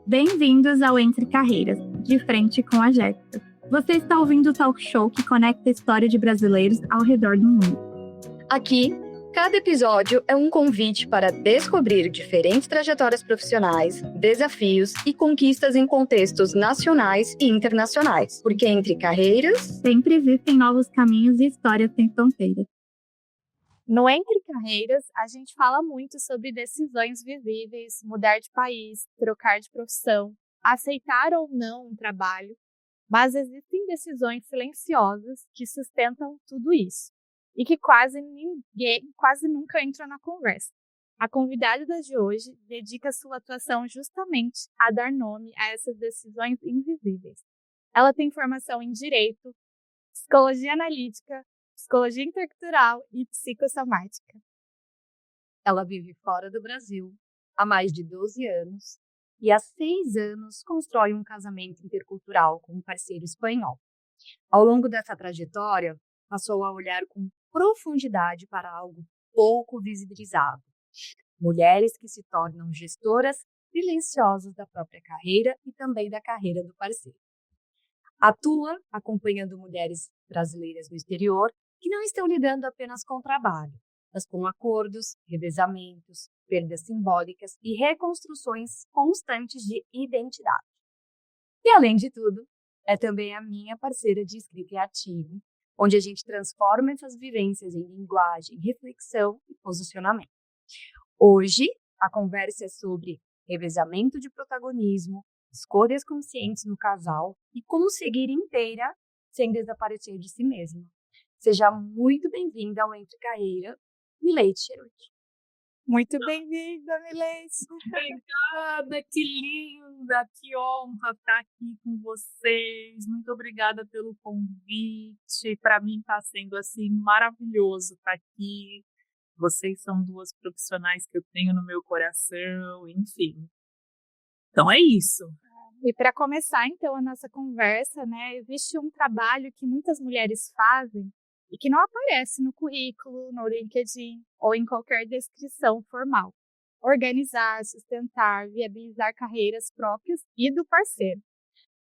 Bem-vindos ao Entre Carreiras, de frente com a Jéssica. Você está ouvindo o talk show que conecta a história de brasileiros ao redor do mundo. Aqui, cada episódio é um convite para descobrir diferentes trajetórias profissionais, desafios e conquistas em contextos nacionais e internacionais. Porque entre carreiras, sempre existem novos caminhos e histórias sem fronteiras. No Entre Carreiras, a gente fala muito sobre decisões visíveis, mudar de país, trocar de profissão, aceitar ou não um trabalho, mas existem decisões silenciosas que sustentam tudo isso e que quase nunca entram na conversa. A convidada de hoje dedica sua atuação justamente a dar nome a essas decisões invisíveis. Ela tem formação em Direito, Psicologia Analítica, Psicologia Intercultural e Psicossomática. Ela vive fora do Brasil há mais de 12 anos e há 6 anos constrói um casamento intercultural com um parceiro espanhol. Ao longo dessa trajetória, passou a olhar com profundidade para algo pouco visibilizado. Mulheres que se tornam gestoras silenciosas da própria carreira e também da carreira do parceiro. Atua acompanhando mulheres brasileiras no exterior que não estão lidando apenas com o trabalho, mas com acordos, revezamentos, perdas simbólicas e reconstruções constantes de identidade. E, além de tudo, é também a minha parceira de escrita e artigo, onde a gente transforma essas vivências em linguagem, reflexão e posicionamento. Hoje, a conversa é sobre revezamento de protagonismo, escolhas conscientes no casal e como seguir inteira sem desaparecer de si mesma. Seja muito bem-vinda ao Entre Carreira, Mileite Cheruti. Muito bem-vinda, Mileite. Obrigada, que linda, que honra estar aqui com vocês. Muito obrigada pelo convite. Para mim está sendo assim maravilhoso estar aqui. Vocês são duas profissionais que eu tenho no meu coração, enfim. Então é isso. E para começar, então, a nossa conversa, existe um trabalho que muitas mulheres fazem e que não aparece no currículo, no LinkedIn ou em qualquer descrição formal. Organizar, sustentar, viabilizar carreiras próprias e do parceiro.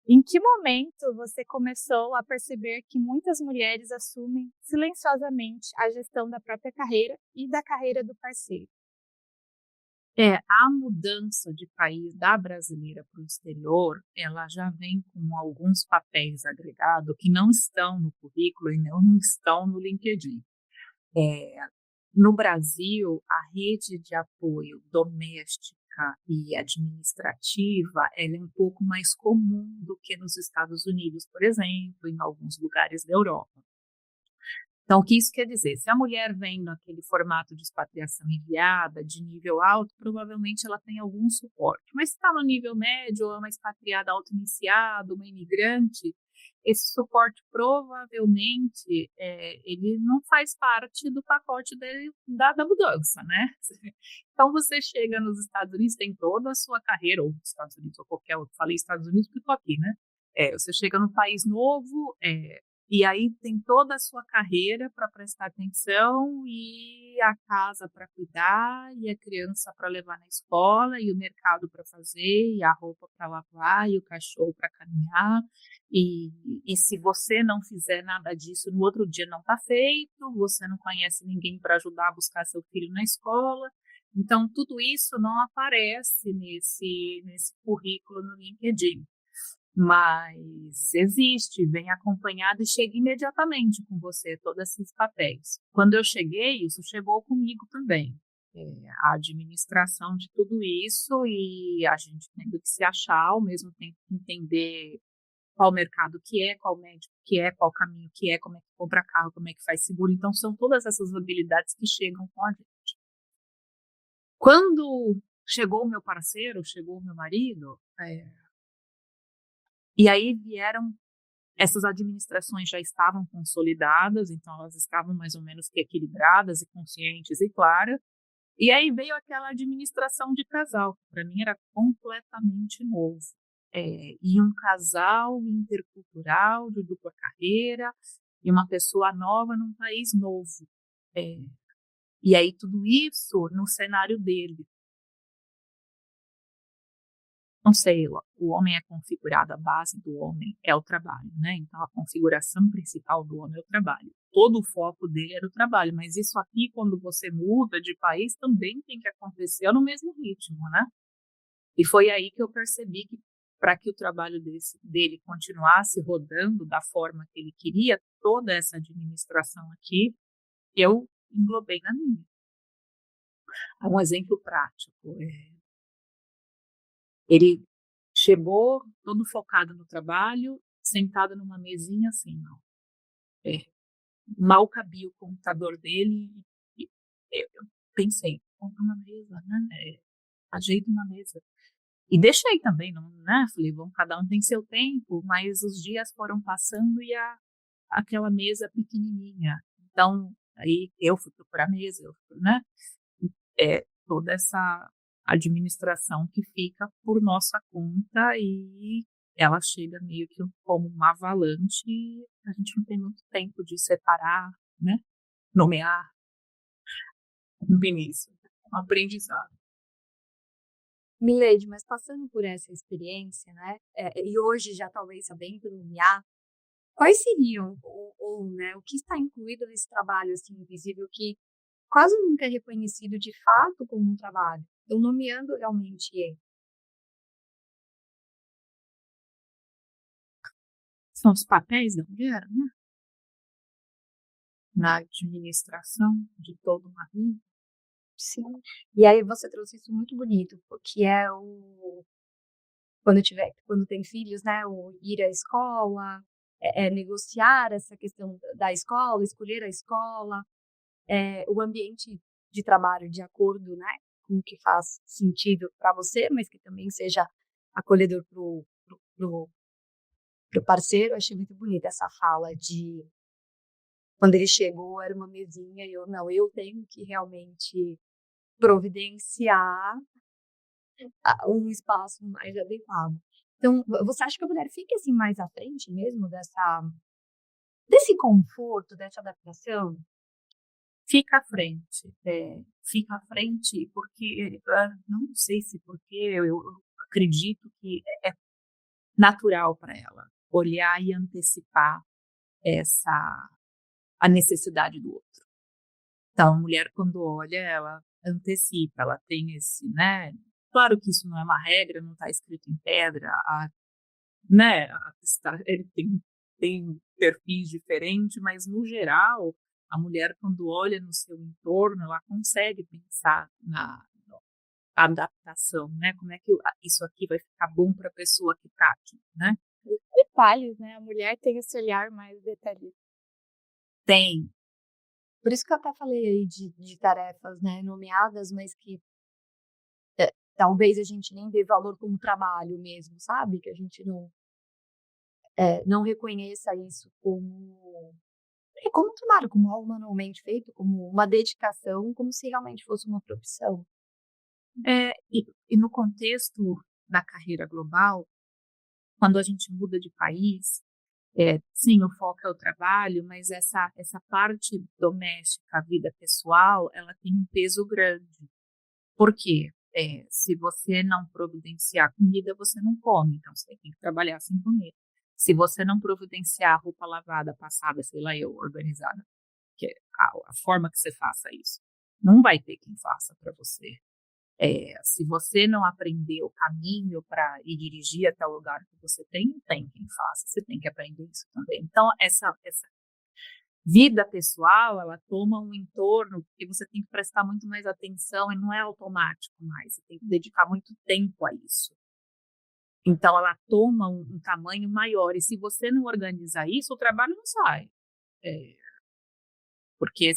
Em que momento você começou a perceber que muitas mulheres assumem silenciosamente a gestão da própria carreira e da carreira do parceiro? A mudança de país da brasileira para o exterior, ela já vem com alguns papéis agregados que não estão no currículo e não estão no LinkedIn. No Brasil, a rede de apoio doméstica e administrativa, ela é um pouco mais comum do que nos Estados Unidos, por exemplo, em alguns lugares da Europa. Então, o que isso quer dizer? Se a mulher vem naquele formato de expatriação enviada, de nível alto, provavelmente ela tem algum suporte. Mas se está no nível médio, ou é uma expatriada auto-iniciada, uma imigrante, esse suporte provavelmente ele não faz parte do pacote da mudança, né? Então, você chega nos Estados Unidos, tem toda a sua carreira, ou nos Estados Unidos, ou qualquer outro, falei Estados Unidos porque estou aqui, né? Você chega num país novo, e aí tem toda a sua carreira para prestar atenção e a casa para cuidar e a criança para levar na escola e o mercado para fazer e a roupa para lavar e o cachorro para caminhar. E se você não fizer nada disso, no outro dia não está feito, você não conhece ninguém para ajudar a buscar seu filho na escola. Então, tudo isso não aparece nesse currículo no LinkedIn. Mas existe, vem acompanhado e chega imediatamente com você, todos esses papéis. Quando eu cheguei, isso chegou comigo também. A administração de tudo isso e a gente tendo que se achar, ao mesmo tempo que entender qual mercado que é, qual médico que é, qual caminho que é, como é que compra carro, como é que faz seguro. Então, são todas essas habilidades que chegam com a gente. Quando chegou o meu parceiro, chegou o meu marido... E aí vieram, essas administrações já estavam consolidadas, então elas estavam mais ou menos que equilibradas e conscientes e claras. E aí veio aquela administração de casal, que para mim era completamente novo. E um casal intercultural, de dupla carreira, e uma pessoa nova num país novo. E aí tudo isso no cenário dele. não sei, o homem é configurado, a base do homem é o trabalho, né? Então, a configuração principal do homem é o trabalho. Todo o foco dele era o trabalho, mas isso aqui, quando você muda de país, também tem que acontecer no mesmo ritmo, né? E foi aí que eu percebi que, para que o trabalho dele continuasse rodando da forma que ele queria, toda essa administração aqui, eu englobei na minha. Um exemplo prático, ele chegou todo focado no trabalho, sentado numa mesinha assim, não. Mal cabia o computador dele e eu pensei, compra uma mesa, né? Ajeita uma mesa. E deixei também, não, né? Falei, bom, cada um tem seu tempo, mas os dias foram passando e aquela mesa pequenininha. Então, aí eu fui procurar mesa, né? Toda essa administração que fica por nossa conta e ela chega meio que como uma avalanche e a gente não tem muito tempo de separar, né? Nomear no início. Um aprendizado. Milady, mas passando por essa experiência, né, e hoje já talvez sabendo nomear, quais seriam, né, o que está incluído nesse trabalho assim, invisível que quase nunca é reconhecido de fato como um trabalho? Eu nomeando realmente ele. São os papéis da mulher, né? Na administração de toda uma vida. Sim. E aí você trouxe isso muito bonito, que é quando tem filhos, né, o ir à escola, negociar essa questão da escola, escolher a escola, o ambiente de trabalho de acordo, né, com o que faz sentido para você, mas que também seja acolhedor pro parceiro. Eu achei muito bonita essa fala de quando ele chegou era uma mesinha e eu tenho que realmente providenciar um espaço mais adequado. Então, você acha que a mulher fica assim mais à frente mesmo desse conforto, dessa adaptação? Fica à frente, porque, não sei se porque eu acredito que é natural para ela olhar e antecipar a necessidade do outro. Então, a mulher, quando olha, ela antecipa, ela tem esse, né? Claro que isso não é uma regra, não está escrito em pedra, né? Ele tem perfis diferentes, mas, no geral, a mulher, quando olha no seu entorno, ela consegue pensar na adaptação, né? Como é que isso aqui vai ficar bom para a pessoa que está aqui, né? Detalhes, né? A mulher tem esse olhar mais detalhista. Tem. Por isso que eu até falei aí de tarefas, né, nomeadas, mas que talvez a gente nem dê valor como trabalho mesmo, sabe? Que a gente não reconheça isso como um trabalho, como algo manualmente feito, como uma dedicação, como se realmente fosse uma profissão. E no contexto da carreira global, quando a gente muda de país, sim, o foco é o trabalho, mas essa parte doméstica, a vida pessoal, ela tem um peso grande. Por quê? Se você não providenciar comida, você não come, então você tem que trabalhar sem comer. Se você não providenciar roupa lavada, passada, sei lá, organizada, que é a forma que você faça isso, não vai ter quem faça para você. Se você não aprender o caminho para ir dirigir até o lugar que você tem, não tem quem faça. Você tem que aprender isso também. Então, essa vida pessoal, ela toma um entorno que você tem que prestar muito mais atenção e não é automático mais. Você tem que dedicar muito tempo a isso. Então, ela toma um tamanho maior. E se você não organizar isso, o trabalho não sai. Porque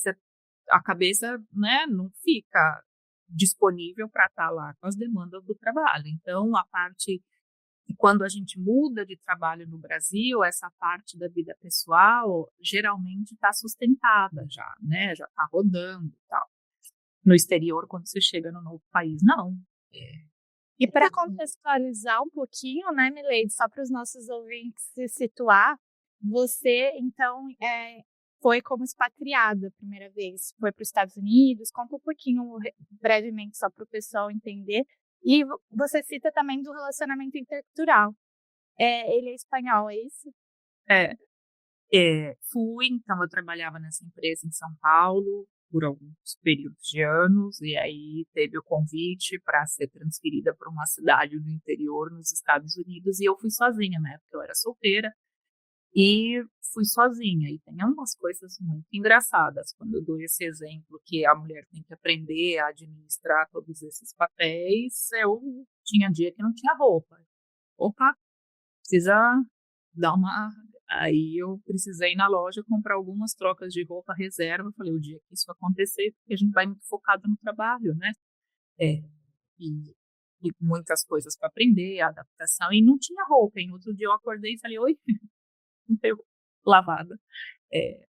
a cabeça, né, não fica disponível para estar lá com as demandas do trabalho. Então, quando a gente muda de trabalho no Brasil, essa parte da vida pessoal geralmente está sustentada já, né? Já está rodando e tal. No exterior, quando você chega no novo país, não. E para contextualizar um pouquinho, né, Milady, só para os nossos ouvintes se situar, você, então, foi como expatriada a primeira vez, foi para os Estados Unidos. Conta um pouquinho, brevemente, só para o pessoal entender E você cita também do relacionamento intercultural. Ele é espanhol, é isso? Fui, então eu trabalhava nessa empresa em São Paulo por alguns períodos de anos, e aí teve o convite para ser transferida para uma cidade do interior nos Estados Unidos, e eu fui sozinha, né, porque eu era solteira, e fui sozinha. E tem umas coisas muito engraçadas quando eu dou esse exemplo que a mulher tem que aprender a administrar todos esses papéis. Eu tinha dia que não tinha roupa. Opa, precisa dar uma. Aí eu precisei ir na loja comprar algumas trocas de roupa reserva. Eu falei, o dia que isso acontecer, porque a gente vai muito focado no trabalho, né? É, e, e muitas coisas para aprender, adaptação, e não tinha roupa. Em outro dia eu acordei e falei, oi, não tenho lavada. É,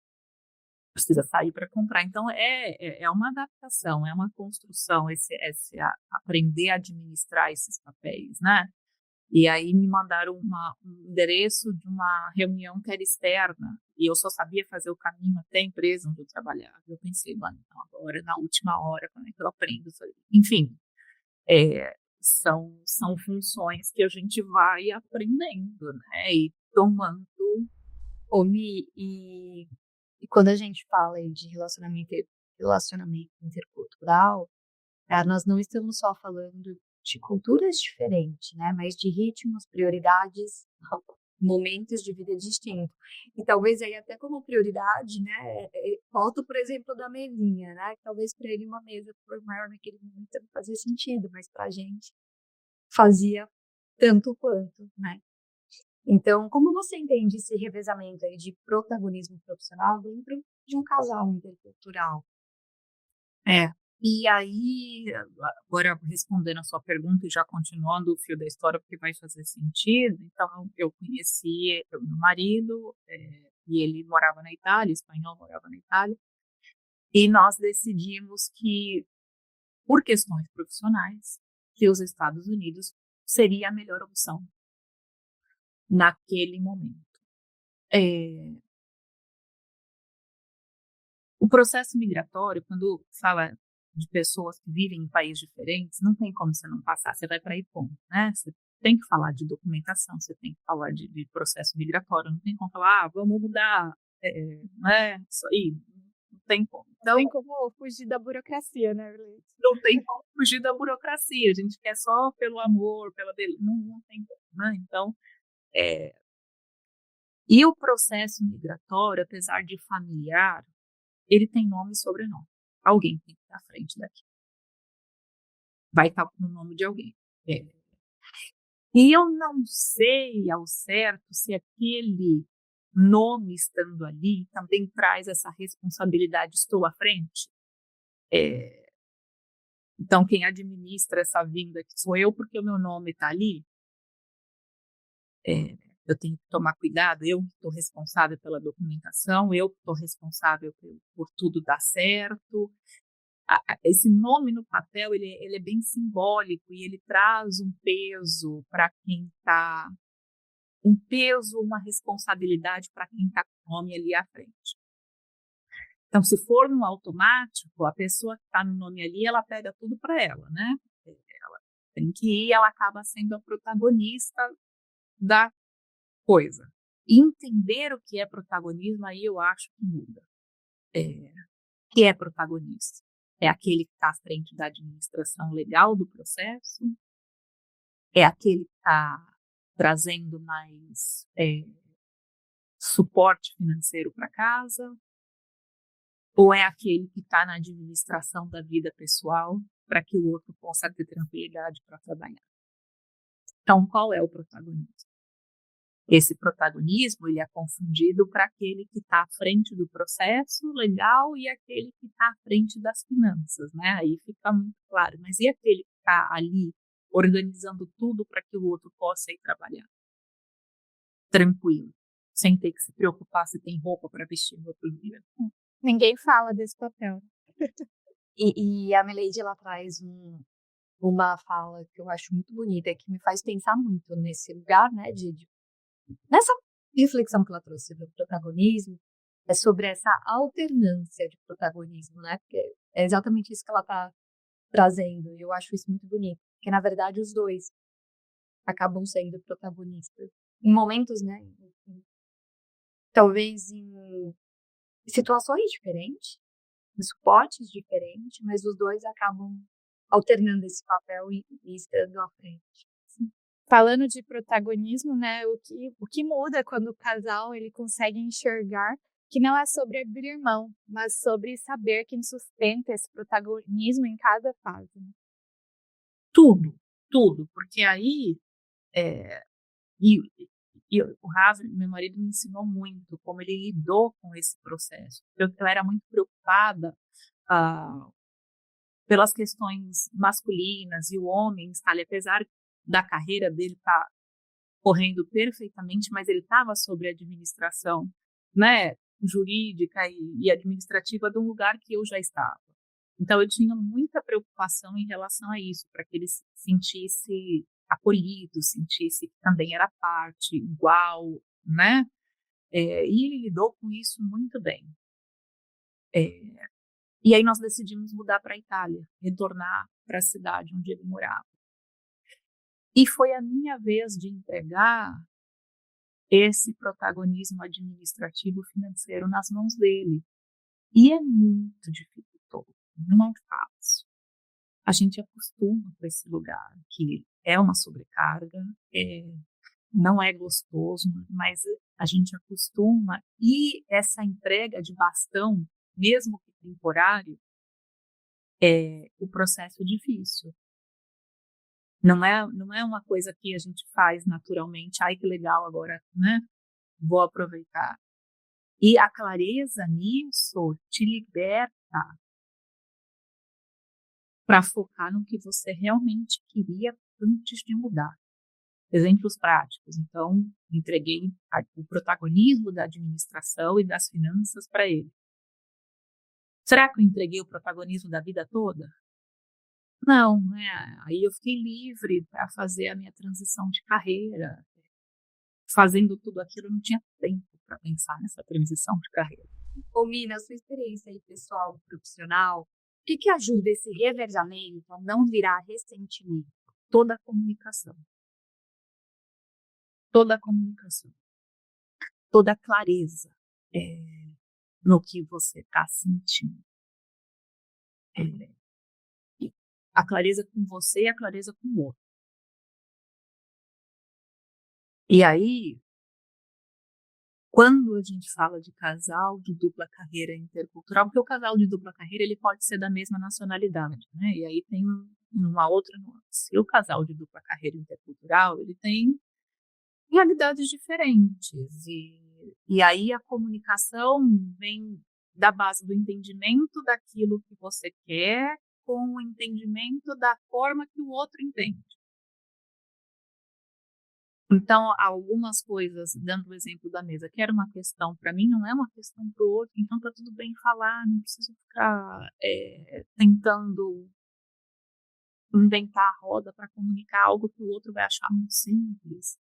precisa sair para comprar. Então, é uma adaptação, é uma construção, aprender a administrar esses papéis, né? E aí me mandaram um endereço de uma reunião que era externa, e eu só sabia fazer o caminho até a empresa onde eu trabalhava. Eu pensei, mano, então agora, na última hora, como é que eu aprendo isso aí? Enfim, são funções que a gente vai aprendendo, né? E tomando. Ô, Mi, e quando a gente fala aí de relacionamento intercultural, nós não estamos só falando de culturas diferentes, né? Mas de ritmos, prioridades, momentos de vida distintos. E talvez aí até como prioridade, né? Volto, por exemplo, da mesinha, né? Talvez para ele uma mesa por maior naquele momento não fazia sentido, mas para a gente fazia tanto quanto, né? Então, como você entende esse revezamento aí de protagonismo profissional dentro de um casal intercultural? E aí, agora respondendo a sua pergunta e já continuando o fio da história, porque vai fazer sentido. Então, eu conheci o meu marido, e ele morava na Itália, espanhol, morava na Itália, e nós decidimos que, por questões profissionais, que os Estados Unidos seria a melhor opção naquele momento. O processo migratório, quando fala de pessoas que vivem em países diferentes, não tem como você não passar, você vai para aí, ponto, né? Você tem que falar de documentação, você tem que falar de processo migratório, não tem como falar, vamos mudar, né? Isso aí, não tem como. Então, não tem como fugir da burocracia, né, Arlete? Não tem como fugir da burocracia, a gente quer só pelo amor, pela beleza, não tem como, né? Então, e o processo migratório, apesar de familiar, ele tem nome e sobrenome. Alguém tem que estar à frente daqui. Vai estar no nome de alguém. E eu não sei ao certo se aquele nome estando ali também traz essa responsabilidade, estou à frente. Então, quem administra essa vinda aqui sou eu, porque o meu nome está ali. Eu tenho que tomar cuidado, eu estou responsável pela documentação, eu estou responsável por tudo dar certo. Esse nome no papel, ele é bem simbólico e ele traz um peso para quem está, um peso, uma responsabilidade para quem está com o nome ali à frente. Então, se for no automático, a pessoa que está no nome ali, ela pega tudo para ela, né? Ela tem que ir, ela acaba sendo a protagonista da coisa. Entender o que é protagonismo, aí eu acho que muda. Que é protagonista? É aquele que está à frente da administração legal do processo? É aquele que está trazendo mais suporte financeiro para casa? Ou é aquele que está na administração da vida pessoal para que o outro possa ter tranquilidade para trabalhar? Então, qual é o protagonismo? Esse protagonismo ele é confundido para aquele que está à frente do processo legal e aquele que está à frente das finanças, né? Aí fica muito claro. Mas e aquele que está ali organizando tudo para que o outro possa ir trabalhar? Tranquilo, sem ter que se preocupar se tem roupa para vestir no outro dia. Ninguém fala desse papel. E a Milady, ela traz uma fala que eu acho muito bonita, que me faz pensar muito nesse lugar, né, nessa reflexão que ela trouxe sobre o protagonismo, é sobre essa alternância de protagonismo, né? Porque é exatamente isso que ela está trazendo, e eu acho isso muito bonito. que na verdade os dois acabam sendo protagonistas. Em momentos, né? Talvez em situações diferentes, em suportes diferentes, mas os dois acabam alternando esse papel e estando à frente. Falando de protagonismo, né, o que muda quando o casal ele consegue enxergar que não é sobre abrir mão, mas sobre saber quem sustenta esse protagonismo em cada fase. Né? Tudo, porque aí e, e o Ravi, meu marido, me ensinou muito como ele lidou com esse processo. Eu era muito preocupada pelas questões masculinas, e o homem, sabe, apesar da carreira dele estar correndo perfeitamente, mas ele estava sob a administração, né, jurídica e administrativa de um lugar que eu já estava. Então eu tinha muita preocupação em relação a isso, para que ele se sentisse acolhido, sentisse que também era parte igual, né? E ele lidou com isso muito bem. E aí nós decidimos mudar para a Itália, retornar para a cidade onde ele morava. E foi a minha vez de entregar esse protagonismo administrativo financeiro nas mãos dele. E é muito dificultoso, não é fácil. A gente acostuma com esse lugar, que é uma sobrecarga, não é gostoso, mas a gente acostuma. E essa entrega de bastão, mesmo que temporário, o processo é difícil. Não é uma coisa que a gente faz naturalmente. Ai, que legal, agora, né? Vou aproveitar. E a clareza nisso te liberta para focar no que você realmente queria antes de mudar. Exemplos práticos. Então, entreguei o protagonismo da administração e das finanças para ele. Será que eu entreguei o protagonismo da vida toda? Não, né? Aí eu fiquei livre para fazer a minha transição de carreira. Fazendo tudo aquilo, eu não tinha tempo para pensar nessa transição de carreira. Ô, Mina, a sua experiência aí, pessoal, profissional, o que ajuda esse revezamento a não virar ressentimento? Toda a comunicação. Toda a comunicação. Toda a clareza no que você está sentindo. A clareza com você e a clareza com o outro. E aí, quando a gente fala de casal de dupla carreira intercultural, porque o casal de dupla carreira ele pode ser da mesma nacionalidade, né? E aí tem uma outra nuance. E o casal de dupla carreira intercultural, ele tem realidades diferentes. E aí a comunicação vem da base do entendimento daquilo que você quer com o entendimento da forma que o outro entende. Então, algumas coisas, dando o exemplo da mesa, que era uma questão para mim, não é uma questão para o outro, então tá tudo bem falar, não preciso ficar tentando inventar a roda para comunicar algo que o outro vai achar muito simples.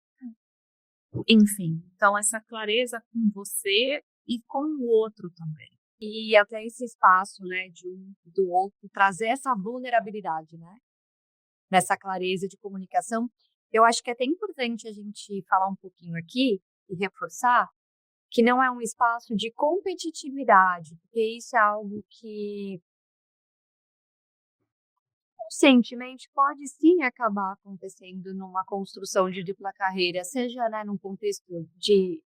Enfim, então essa clareza com você e com o outro também. E até esse espaço, né, do outro trazer essa vulnerabilidade, né? Nessa clareza de comunicação. Eu acho que é até importante a gente falar um pouquinho aqui e reforçar que não é um espaço de competitividade, porque isso é algo que conscientemente pode sim acabar acontecendo numa construção de dupla carreira, seja, né, num contexto de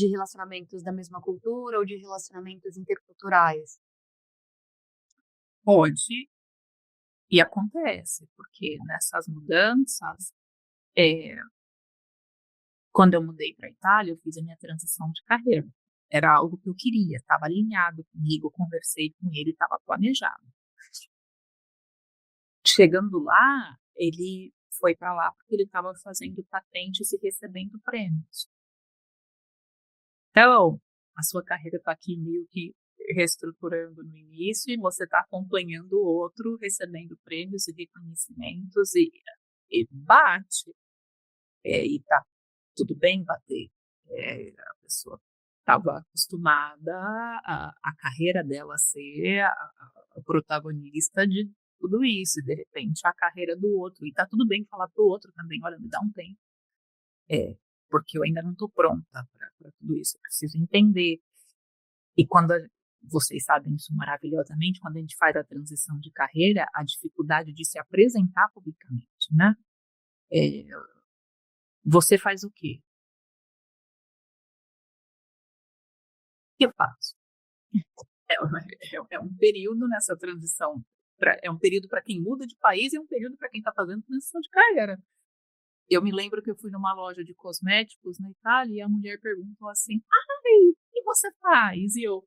relacionamentos da mesma cultura ou de relacionamentos interculturais. Pode e acontece, porque nessas mudanças, quando eu mudei para a Itália, eu fiz a minha transição de carreira. Era algo que eu queria, estava alinhado comigo, conversei com ele, estava planejado. Chegando lá, ele foi para lá porque ele estava fazendo patentes e recebendo prêmios. Então, a sua carreira está aqui meio que reestruturando no início e você está acompanhando o outro, recebendo prêmios e reconhecimentos e bate. E tá tudo bem bater. A pessoa estava acostumada a carreira dela ser a protagonista de tudo isso, e de repente a carreira do outro, e tá tudo bem falar pro outro também, olha, me dá um tempo, porque eu ainda não estou pronta para tudo isso, eu preciso entender. E vocês sabem isso maravilhosamente, quando a gente faz a transição de carreira, a dificuldade de se apresentar publicamente, né? Você faz o quê? O que eu faço? É um período nessa transição. É um período para quem muda de país e é um período para quem está fazendo transição de carreira. Eu me lembro que eu fui numa loja de cosméticos na Itália e a mulher perguntou assim: ai, o que você faz? E eu,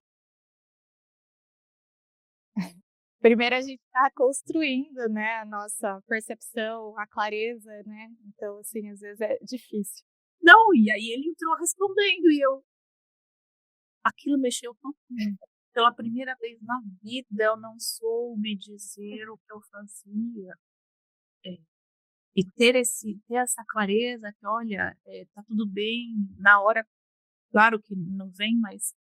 Primeiro a gente está construindo, né, a nossa percepção, a clareza, né? Então, assim, às vezes é difícil. não, e aí ele entrou respondendo e eu, aquilo mexeu com mim. Pela primeira vez na vida eu não soube dizer o que eu fazia. E ter essa clareza que, olha, tá tudo bem, na hora, claro que não vem, mas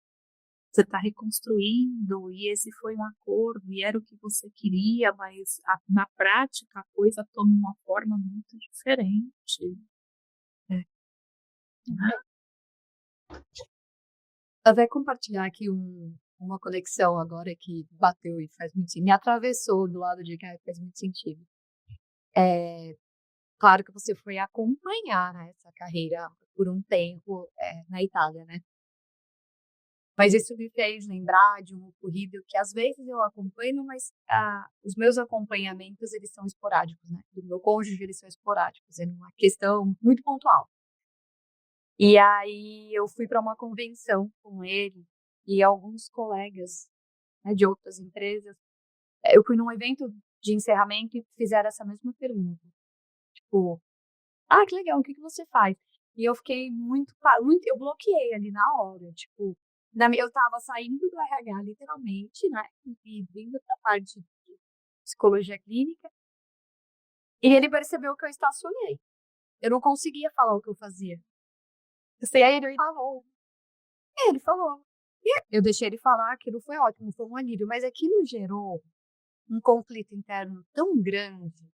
você está reconstruindo, e esse foi um acordo, e era o que você queria, mas na prática a coisa toma uma forma muito diferente. É. Eu vou compartilhar aqui uma conexão agora que bateu e faz muito sentido, me atravessou do lado de cá e faz muito sentido. Claro que você foi acompanhar, né, essa carreira por um tempo na Itália, né? Mas isso me fez lembrar de um ocorrido que às vezes eu acompanho, mas os meus acompanhamentos eles são esporádicos, né? Do meu cônjuge eles são esporádicos, é uma questão muito pontual. E aí eu fui para uma convenção com ele e alguns colegas, né, de outras empresas. Eu fui num evento de encerramento e fizeram essa mesma pergunta. Tipo, que legal, o que você faz? E eu fiquei muito, eu bloqueei ali na hora, tipo, eu tava saindo do RH, literalmente, né, e vindo pra parte de psicologia clínica, e ele percebeu que eu estacionei. Eu não conseguia falar o que eu fazia. E aí ele falou. Ele falou. E eu deixei ele falar, aquilo foi ótimo, foi um alívio, mas aquilo gerou um conflito interno tão grande,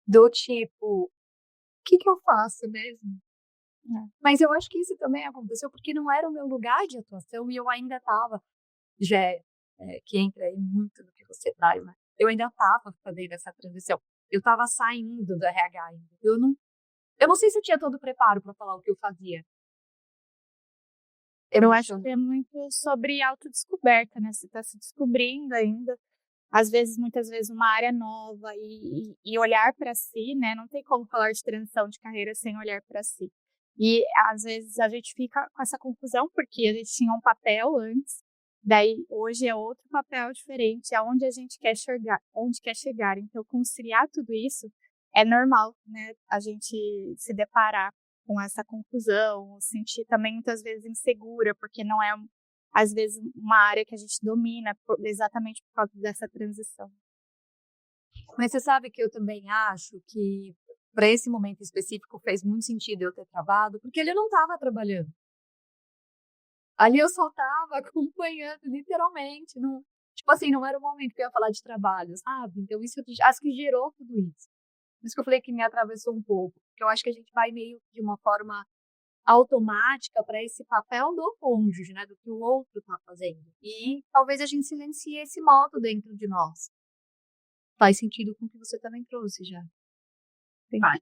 do tipo, o que eu faço mesmo? Mas eu acho que isso também aconteceu porque não era o meu lugar de atuação e eu ainda estava, que entra aí muito no que você traz, né? Eu ainda estava fazendo essa transição. Eu estava saindo do RH ainda. Eu não sei se eu tinha todo o preparo para falar o que eu fazia. Eu acho que é muito sobre autodescoberta, né? Você está se descobrindo ainda. Às vezes, muitas vezes, uma área nova e olhar para si, né? Não tem como falar de transição de carreira sem olhar para si. E, às vezes, a gente fica com essa confusão, porque a gente tinha um papel antes, daí hoje é outro papel diferente, aonde a gente quer chegar, onde quer chegar. Então, conciliar tudo isso é normal, né? A gente se deparar com essa confusão, sentir também muitas vezes insegura, porque não é às vezes uma área que a gente domina exatamente por causa dessa transição. Mas você sabe que eu também acho que para esse momento específico fez muito sentido eu ter travado, porque ele não estava trabalhando. Ali eu só estava acompanhando, literalmente. Não, tipo assim, não era o momento que eu ia falar de trabalho, sabe? Então isso acho que gerou tudo isso. Por isso que eu falei que me atravessou um pouco. Porque eu acho que a gente vai meio de uma forma automática para esse papel do cônjuge, né? Do que o outro está fazendo. E talvez a gente silencie esse modo dentro de nós. Faz sentido com o que você também trouxe já. faz.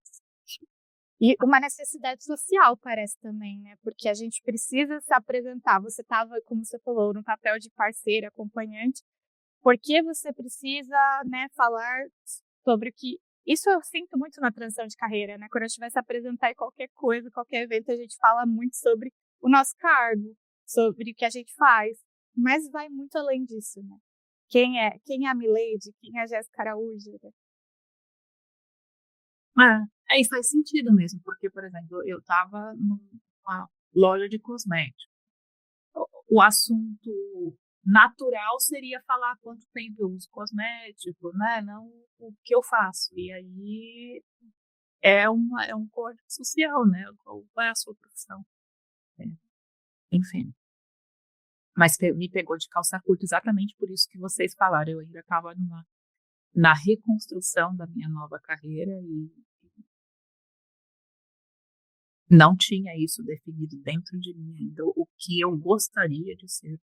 E uma necessidade social parece também, né? Porque a gente precisa se apresentar. Você estava, como você falou, no papel de parceiro, acompanhante, porque você precisa, né, falar sobre o que... Isso eu sinto muito na transição de carreira, né? Quando a gente vai se apresentar em qualquer coisa, qualquer evento, a gente fala muito sobre o nosso cargo, sobre o que a gente faz, mas vai muito além disso, né? Quem é a Milady, quem é a Jéssica Araújo, né? Aí faz sentido mesmo, porque, por exemplo, eu estava numa loja de cosméticos. O assunto natural seria falar quanto tempo eu uso cosmético, né? Não o que eu faço. E aí é um código social, né? Qual é a sua profissão? É, enfim. Mas me pegou de calça curta exatamente por isso que vocês falaram. Eu ainda estava na reconstrução da minha nova carreira e não tinha isso definido dentro de mim ainda, o que eu gostaria de ser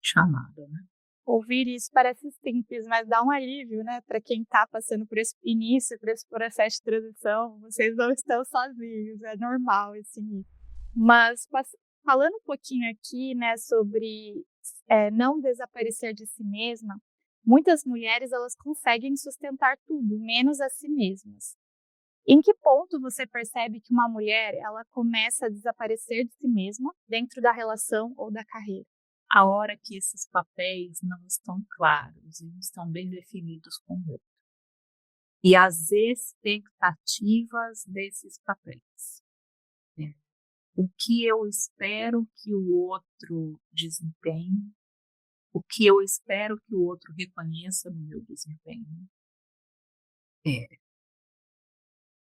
chamada, né? Ouvir isso parece simples, mas dá um alívio, né? Para quem está passando por esse início, por esse processo de transição, vocês não estão sozinhos, é normal esse início. Mas falando um pouquinho aqui, né, sobre não desaparecer de si mesma, muitas mulheres elas conseguem sustentar tudo, menos a si mesmas. Em que ponto você percebe que uma mulher ela começa a desaparecer de si mesma dentro da relação ou da carreira? A hora que esses papéis não estão claros e não estão bem definidos com o outro. E as expectativas desses papéis. Né? O que eu espero que o outro desempenhe, o que eu espero que o outro reconheça no meu desempenho.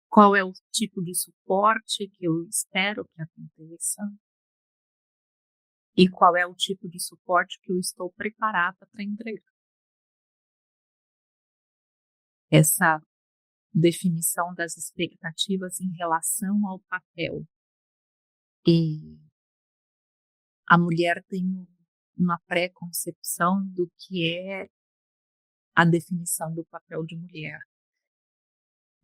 Qual é o tipo de suporte que eu espero que aconteça? E qual é o tipo de suporte que eu estou preparada para entregar? Essa definição das expectativas em relação ao papel. E a mulher tem uma pré-concepção do que é a definição do papel de mulher,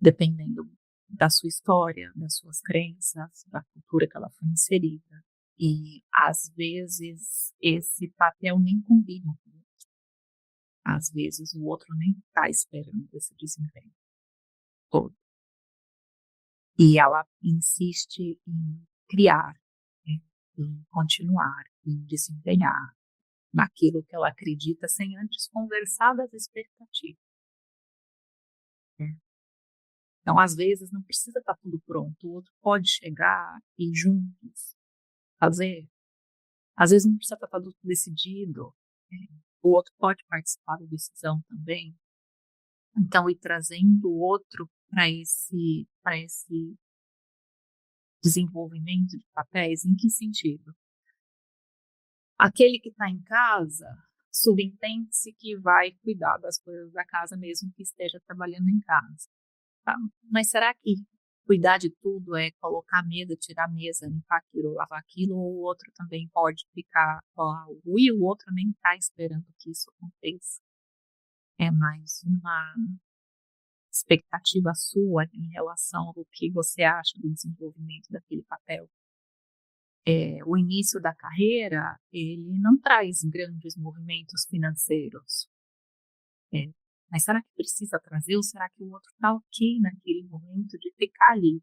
dependendo da sua história, das suas crenças, da cultura que ela foi inserida. E, às vezes, esse papel nem combina com o outro. Às vezes, o outro nem está esperando esse desempenho todo. E ela insiste em criar, né, em continuar, em desempenhar naquilo que ela acredita sem antes conversar das expectativas. Né? Então, às vezes, não precisa estar tudo pronto. O outro pode chegar e juntos fazer. Às vezes não precisa estar tudo decidido. O outro pode participar da decisão também. Então, ir trazendo o outro para esse desenvolvimento de papéis, em que sentido? Aquele que está em casa, subentende-se que vai cuidar das coisas da casa, mesmo que esteja trabalhando em casa. Tá? Mas será que cuidar de tudo é colocar a mesa, tirar a mesa, limpar aquilo, lavar aquilo, ou o outro também pode ficar lá, e o outro nem está esperando que isso aconteça? É mais uma expectativa sua em relação ao que você acha do desenvolvimento daquele papel. O início da carreira, ele não traz grandes movimentos financeiros. Mas será que precisa trazer ou será que o outro está ok naquele momento de ficar ali?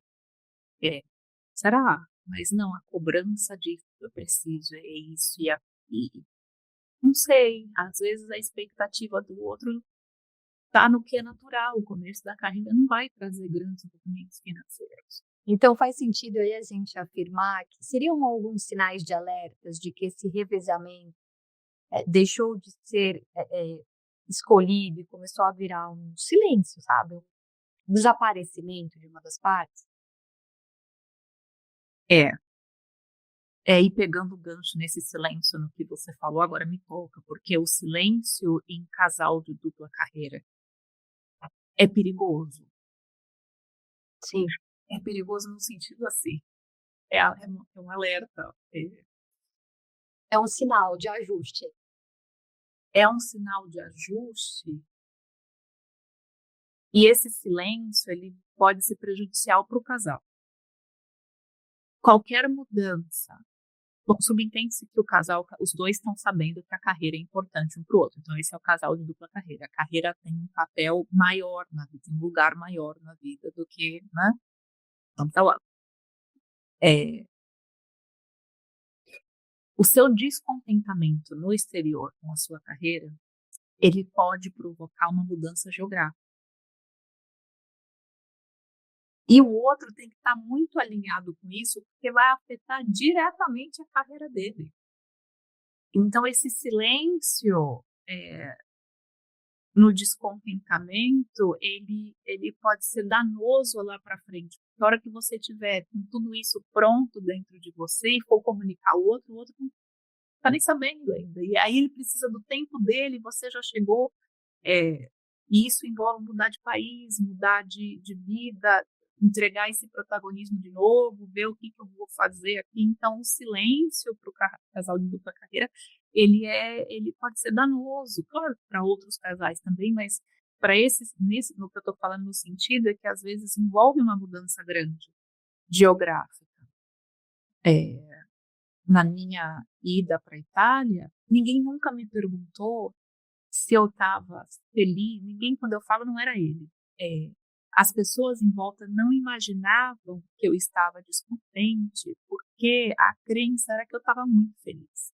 Será? Mas não, a cobrança disso eu preciso, é isso e não sei, às vezes a expectativa do outro está no que é natural, o começo da carreira não vai trazer grandes movimentos financeiros. Então faz sentido aí a gente afirmar que seriam alguns sinais de alertas de que esse revezamento deixou de ser escolhido e começou a virar um silêncio, sabe? Um desaparecimento de uma das partes. E pegando o gancho nesse silêncio no que você falou, agora me toca, porque o silêncio em casal de dupla carreira é perigoso. Sim. É perigoso no sentido assim, é um alerta. É um sinal de ajuste. É um sinal de ajuste e esse silêncio ele pode ser prejudicial para o casal. Qualquer mudança, subentende-se que o casal, os dois estão sabendo que a carreira é importante um para o outro. Então, esse é o casal de dupla carreira. A carreira tem um papel maior na vida, um lugar maior na vida do que, né? Então, o seu descontentamento no exterior com a sua carreira, ele pode provocar uma mudança geográfica. E o outro tem que estar muito alinhado com isso, porque vai afetar diretamente a carreira dele. Então, esse silêncio no descontentamento, ele pode ser danoso lá para frente. Na hora que você tiver com tudo isso pronto dentro de você e for comunicar o outro não está nem sabendo ainda. E aí ele precisa do tempo dele, você já chegou E isso envolve mudar de país, mudar de vida, entregar esse protagonismo de novo, ver o que eu vou fazer aqui. Então, o silêncio para o casal de dupla carreira, ele pode ser danoso, claro, para outros casais também, mas para esses, no que eu estou falando no sentido, é que às vezes envolve uma mudança grande, geográfica. Na minha ida para a Itália, ninguém nunca me perguntou se eu estava feliz. Ninguém, quando eu falo, não era ele. As pessoas em volta não imaginavam que eu estava descontente, porque a crença era que eu estava muito feliz.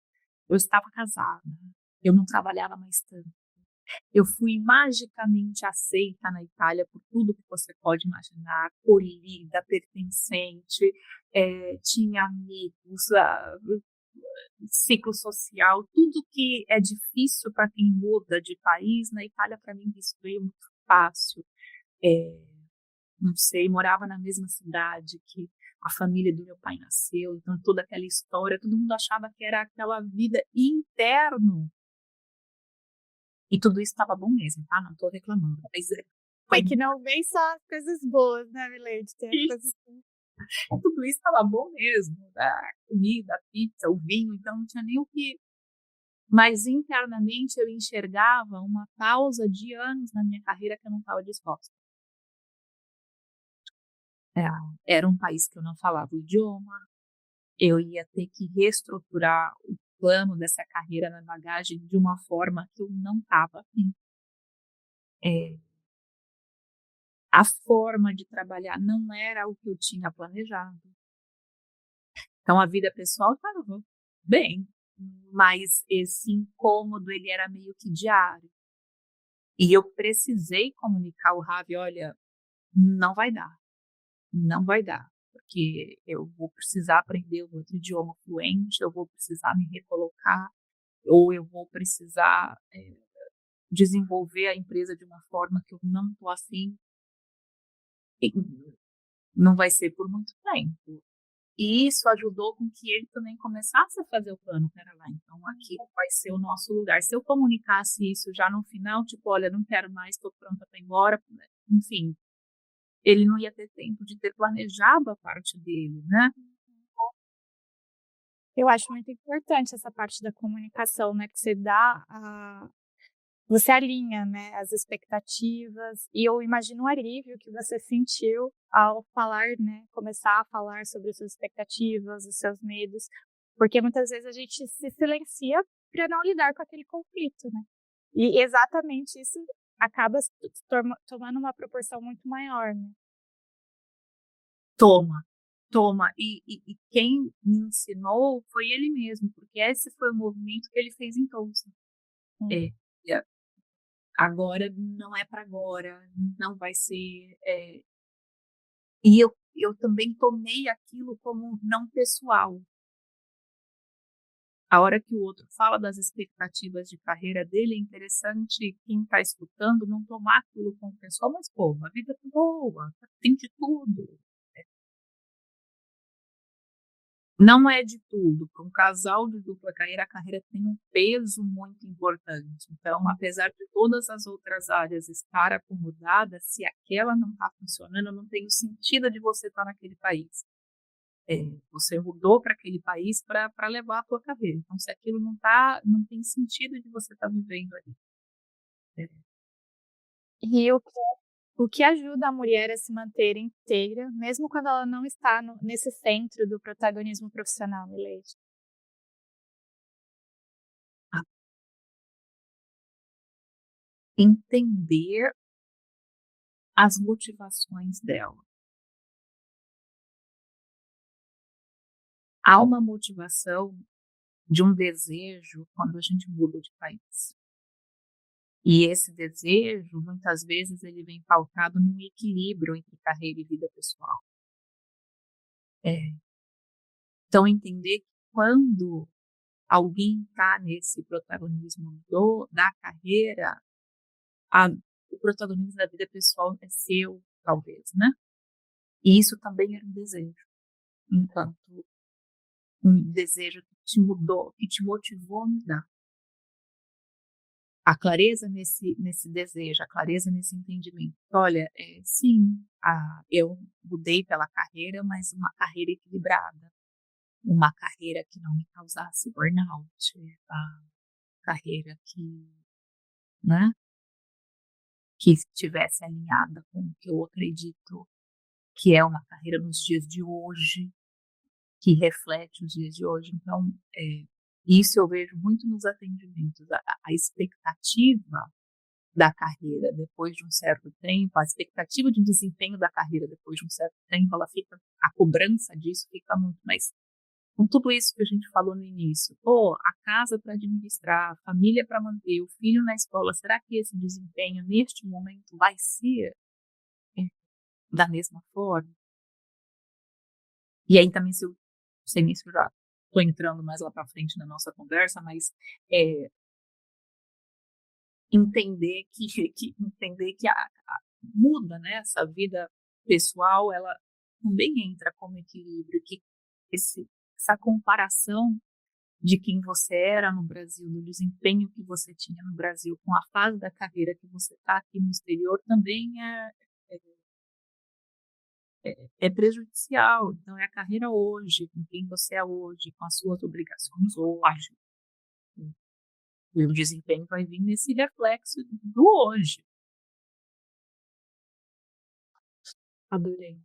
Eu estava casada, eu não trabalhava mais tanto. Eu fui magicamente aceita na Itália por tudo que você pode imaginar, acolhida, pertencente, tinha amigos, ciclo social, tudo que é difícil para quem muda de país. Na Itália, para mim, isso veio muito fácil. Não sei, morava na mesma cidade que a família do meu pai nasceu, então toda aquela história, todo mundo achava que era aquela vida interno. E tudo isso estava bom mesmo, tá? Não estou reclamando. Mas É que não vem só as coisas boas, né, Milady? Tem coisas... Tudo isso estava bom mesmo. A comida, a pizza, o vinho, então não tinha nem o que. Mas internamente eu enxergava uma pausa de anos na minha carreira que eu não estava disposta. Era um país que eu não falava o idioma, eu ia ter que reestruturar o plano dessa carreira na bagagem de uma forma que eu não estava afim. A forma de trabalhar não era o que eu tinha planejado. Então a vida pessoal estava bem, mas esse incômodo ele era meio que diário. E eu precisei comunicar ao Ravi, olha, não vai dar, porque eu vou precisar aprender um outro idioma fluente, eu vou precisar me recolocar, ou eu vou precisar desenvolver a empresa de uma forma que eu não estou assim. E não vai ser por muito tempo. E isso ajudou com que ele também começasse a fazer o plano, pera lá, então aqui vai ser o nosso lugar. Se eu comunicasse isso já no final, tipo, olha, não quero mais, estou pronta para ir embora, enfim, ele não ia ter tempo de ter planejado a parte dele, né? Eu acho muito importante essa parte da comunicação, né? Que você dá você alinha, né, as expectativas, e eu imagino o alívio que você sentiu ao falar, né, começar a falar sobre as suas expectativas, os seus medos, porque muitas vezes a gente se silencia para não lidar com aquele conflito, né? E exatamente isso acaba tomando uma proporção muito maior, né? Toma. E quem me ensinou foi ele mesmo, porque esse foi o movimento que ele fez em Tulsa. Agora não é para agora, não vai ser. E eu também tomei aquilo como não pessoal. A hora que o outro fala das expectativas de carreira dele, é interessante quem está escutando não tomar aquilo como pessoal, mas pô, a vida é boa, tem de tudo. Não é de tudo. Para um casal de dupla carreira, a carreira tem um peso muito importante. Então, apesar de todas as outras áreas estar acomodadas, se aquela não está funcionando, não tem o sentido de você estar naquele país. Você mudou para aquele país para levar a tua carreira. Então, se aquilo não tem sentido de você estar vivendo ali. E o que ajuda a mulher a se manter inteira, mesmo quando ela não está nesse centro do protagonismo profissional, Milady? Entender as motivações dela. Há uma motivação de um desejo quando a gente muda de país. E esse desejo, muitas vezes, ele vem pautado num equilíbrio entre carreira e vida pessoal. Então, entender que quando alguém está nesse protagonismo da carreira, o protagonismo da vida pessoal é seu, talvez, né? E isso também era um desejo. Enquanto um desejo que te mudou, que te motivou a mudar. a clareza nesse desejo, a clareza nesse entendimento. Olha, sim, eu mudei pela carreira, mas uma carreira equilibrada, uma carreira que não me causasse burnout, a carreira que, né, que estivesse alinhada com o que eu acredito que é uma carreira nos dias de hoje, que reflete os dias de hoje. Então, isso eu vejo muito nos atendimentos, a expectativa da carreira depois de um certo tempo, a expectativa de desempenho da carreira depois de um certo tempo, a cobrança disso fica muito mais. Com tudo isso que a gente falou no início, a casa para administrar, a família para manter, o filho na escola, será que esse desempenho neste momento vai ser da mesma forma? E aí também, sei nem se eu já estou entrando mais lá para frente na nossa conversa, mas entender que muda, né? Essa vida pessoal, ela também entra como equilíbrio, que essa comparação de quem você era no Brasil, do desempenho que você tinha no Brasil, com a fase da carreira que você está aqui no exterior, também é prejudicial. Então, é a carreira hoje, com quem você é hoje, com as suas obrigações hoje. E o desempenho vai vir nesse reflexo do hoje. Adorei.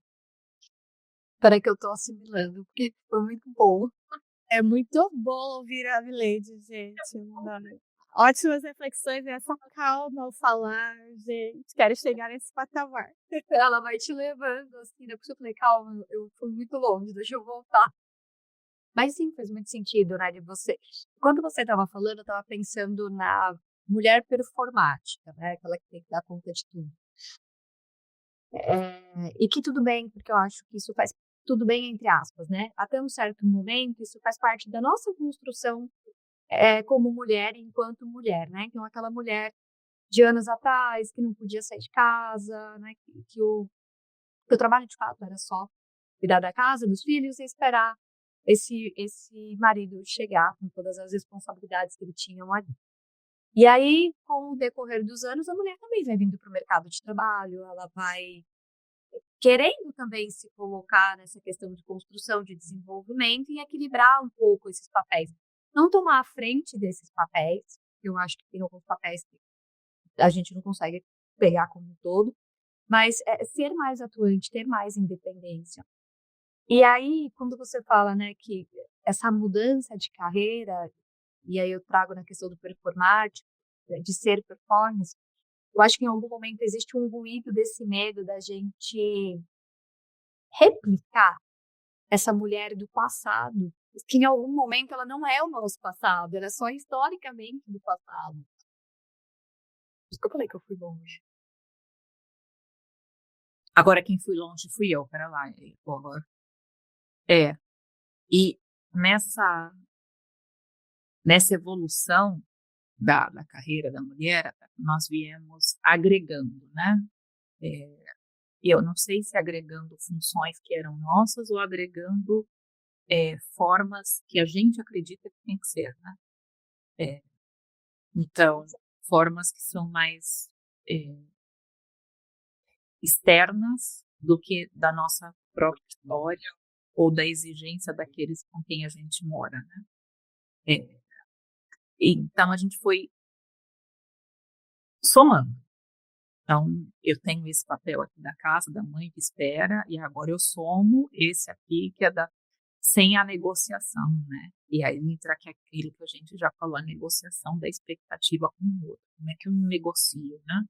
Espera que eu tô assimilando, porque foi muito bom. É muito bom ouvir a Milady, gente. Ótimas reflexões e essa calma ao falar, gente. Quero chegar nesse patamar. Ela vai te levando, assim, depois eu falei, calma, eu fui muito longe, deixa eu voltar. Mas sim, faz muito sentido, né, de você. Quando você estava falando, eu estava pensando na mulher performática, né, aquela que tem que dar conta de tudo. E que tudo bem, porque eu acho que isso faz tudo bem, entre aspas, né? Até um certo momento, isso faz parte da nossa construção como mulher, enquanto mulher, né? Então, aquela mulher de anos atrás, que não podia sair de casa, né? Que o trabalho, de fato, era só cuidar da casa, dos filhos e esperar esse marido chegar com todas as responsabilidades que ele tinha ali. E aí, com o decorrer dos anos, a mulher também vai vindo para o mercado de trabalho, ela vai querendo também se colocar nessa questão de construção, de desenvolvimento e equilibrar um pouco esses papéis. Não tomar a frente desses papéis, eu acho que tem alguns papéis que a gente não consegue pegar como um todo, mas ser mais atuante, ter mais independência. E aí, quando você fala, né, que essa mudança de carreira, e aí eu trago na questão do performático, de ser performance, eu acho que em algum momento existe um ruído desse medo da gente replicar essa mulher do passado, que em algum momento ela não é o nosso passado, ela é só historicamente do passado. Por isso que eu falei que eu fui longe. Agora, quem fui longe fui eu, pera lá. E nessa evolução da carreira da mulher, nós viemos agregando, né? E eu não sei se agregando funções que eram nossas ou agregando formas que a gente acredita que tem que ser, né? Então, formas que são mais externas do que da nossa própria história ou da exigência daqueles com quem a gente mora, né? Então, a gente foi somando. Então, eu tenho esse papel aqui da casa, da mãe que espera, e agora eu somo esse aqui, que é sem a negociação, né? E aí entra aquilo que a gente já falou, a negociação da expectativa com o outro. Como é que eu negocio, né?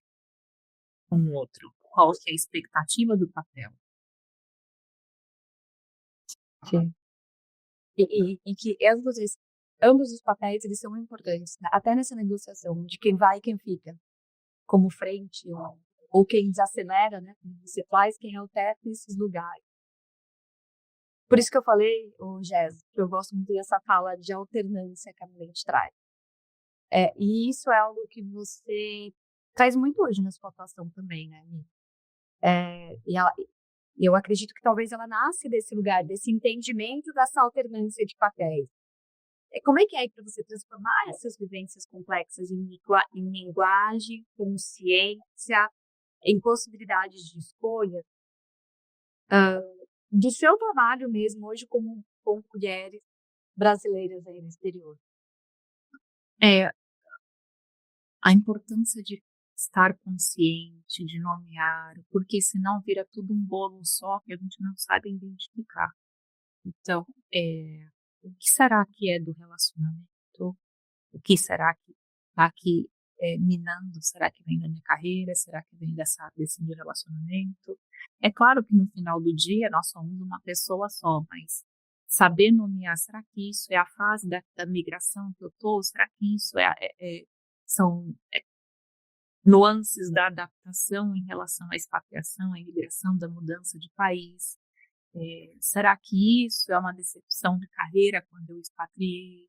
Com o outro. Qual que é a expectativa do papel? Sim. E que ambos os papéis, eles são importantes, né? Até nessa negociação de quem vai e quem fica como frente ou quem desacelera, né? Como você faz, quem é o teto nesses lugares. Por isso que eu falei, Jéssica, que eu gosto muito dessa fala de alternância que a Milady traz. E isso é algo que você traz muito hoje na sua atuação também, né, Mi? E eu acredito que talvez ela nasce desse lugar, desse entendimento dessa alternância de papéis. Como é que é para você transformar essas vivências complexas em linguagem, consciência, em possibilidades de escolha, do seu trabalho mesmo hoje com mulheres brasileiras aí no exterior? É, a importância de estar consciente, de nomear, porque senão vira tudo um bolo só que a gente não sabe identificar. Então, o que será que é do relacionamento? O que será que está aqui minando? Será que vem da minha carreira? Será que vem desse meu relacionamento? É claro que no final do dia nós somos uma pessoa só, mas saber nomear, será que isso é a fase da migração que eu estou? Será que isso são nuances da adaptação em relação à expatriação, à imigração, da mudança de país? Será que isso é uma decepção de carreira quando eu expatriei?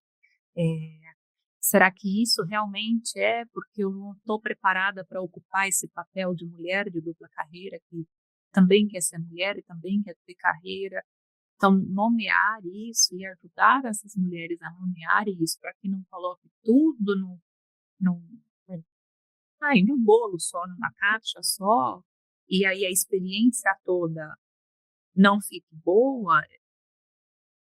Será que isso realmente é porque eu não estou preparada para ocupar esse papel de mulher de dupla carreira, que também quer ser mulher e também quer ter carreira? Então, nomear isso e ajudar essas mulheres a nomear isso, para que não coloque tudo no bolo só, numa caixa só, e aí a experiência toda não fique boa,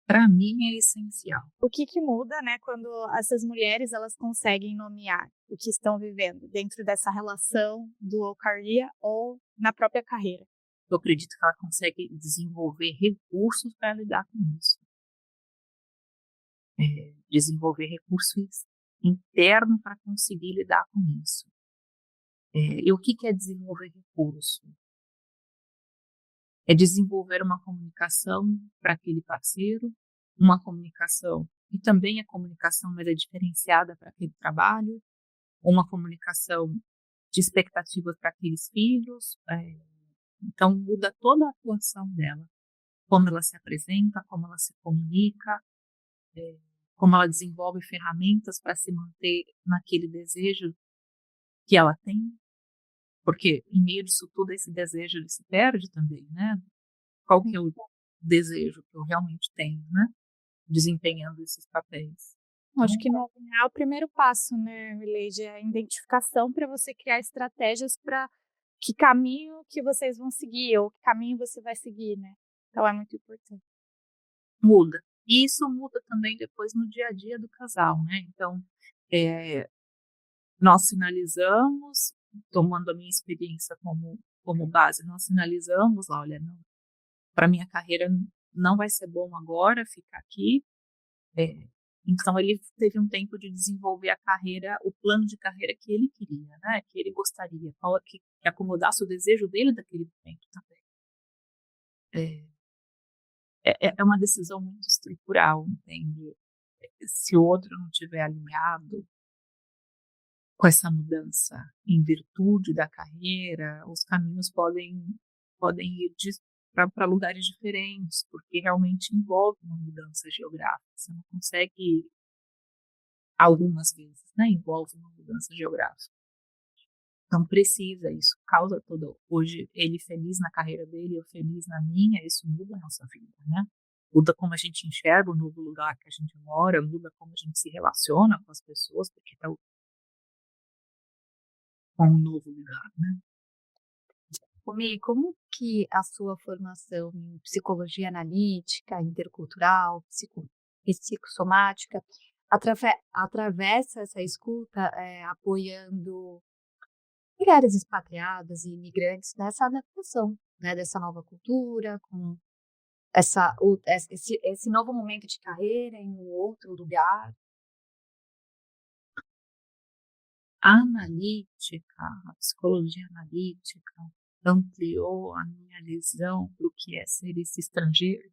para mim é essencial. O que muda, né, quando essas mulheres elas conseguem nomear o que estão vivendo dentro dessa relação do au career ou na própria carreira? Eu acredito que ela consegue desenvolver recursos para lidar com isso. Desenvolver recursos internos para conseguir lidar com isso. E o que é desenvolver recurso? É desenvolver uma comunicação para aquele parceiro, uma comunicação, e também a comunicação, mas é diferenciada para aquele trabalho, uma comunicação de expectativas para aqueles filhos. Então, muda toda a atuação dela. Como ela se apresenta, como ela se comunica, como ela desenvolve ferramentas para se manter naquele desejo que ela tem. Porque, em meio disso tudo, esse desejo ele se perde também, né? Qual que é o desejo que eu realmente tenho, né? Desempenhando esses papéis. Acho que nomear é o primeiro passo, né, Mileide? É a identificação para você criar estratégias para que caminho que vocês vão seguir ou que caminho você vai seguir, né? Então é muito importante. Muda. E isso muda também depois no dia a dia do casal, né? Então, nós sinalizamos, tomando a minha experiência como base, nós sinalizamos, olha, para minha carreira não vai ser bom agora ficar aqui. Então, ele teve um tempo de desenvolver a carreira, o plano de carreira que ele queria, né? Que ele gostaria, que acomodasse o desejo dele daquele momento também. É uma decisão muito estrutural, entende? Se o outro não estiver alinhado com essa mudança em virtude da carreira, os caminhos podem ir para lugares diferentes, porque realmente envolve uma mudança geográfica. Você não consegue, algumas vezes, né? Envolve uma mudança geográfica. Então precisa, isso causa todo. Hoje, ele feliz na carreira dele, eu feliz na minha, isso muda a nossa vida, né? Muda como a gente enxerga o novo lugar que a gente mora, muda como a gente se relaciona com as pessoas, porque está com um novo lugar, né? Mi, como que a sua formação em psicologia analítica, intercultural, psicossomática, atravessa essa escuta apoiando mulheres expatriadas e imigrantes nessa adaptação, né, dessa nova cultura, com esse novo momento de carreira em um outro lugar? A psicologia analítica ampliou a minha visão para o que é ser esse estrangeiro,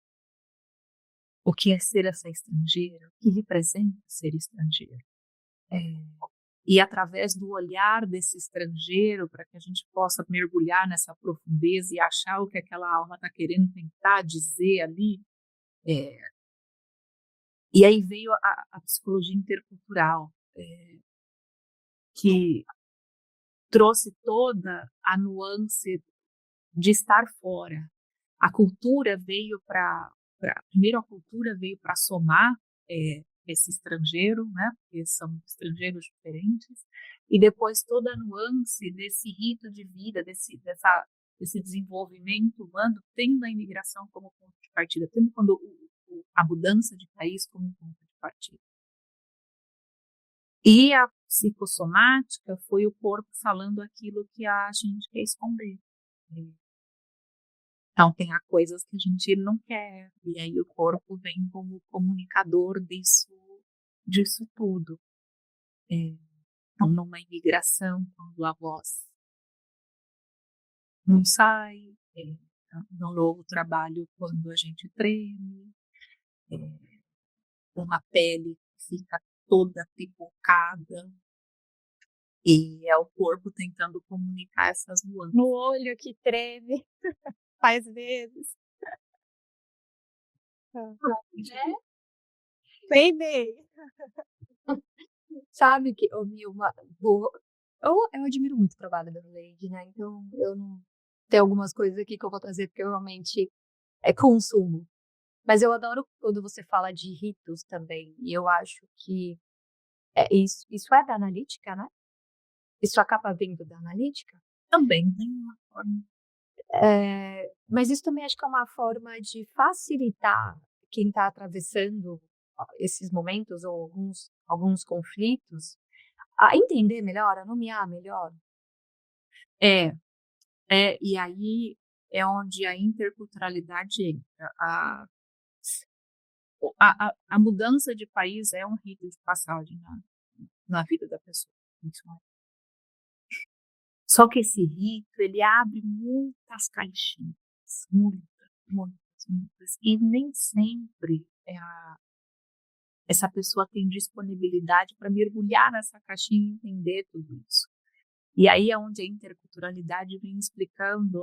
o que é ser essa estrangeira, o que representa ser estrangeiro. E através do olhar desse estrangeiro, para que a gente possa mergulhar nessa profundeza e achar o que aquela alma está querendo tentar dizer ali. E aí veio a psicologia intercultural, que trouxe toda a nuance de estar fora. A cultura veio primeiro a cultura veio para somar, esse estrangeiro, né? Porque são estrangeiros diferentes, e depois toda a nuance desse rito de vida, desse desenvolvimento humano, tendo a imigração como ponto de partida, tendo a mudança de país como ponto de partida. E a psicossomática foi o corpo falando aquilo que a gente quer esconder. Então, tem coisas que a gente não quer, e aí o corpo vem como comunicador disso tudo. Então, numa imigração, quando a voz não sai, no novo trabalho, quando a gente treme, uma pele que fica toda pipocada, e é o corpo tentando comunicar essas nuances. No olho que treme, faz vezes. Bem. Sabe que, ô, Milma, eu admiro muito o trabalho da Leide, né? Então, eu não... Tem algumas coisas aqui que eu vou trazer porque eu realmente consumo. Mas eu adoro quando você fala de ritos também. E eu acho que isso é da analítica, né? Isso acaba vindo da analítica. Também tem uma forma. Mas isso também acho que é uma forma de facilitar quem está atravessando esses momentos ou alguns conflitos a entender melhor, a nomear melhor. E aí é onde a interculturalidade entra. A mudança de país é um rito de passagem na vida da pessoa. Só que esse rito, ele abre muitas caixinhas, muitas, e nem sempre essa pessoa tem disponibilidade para mergulhar nessa caixinha e entender tudo isso. E aí é onde a interculturalidade vem explicando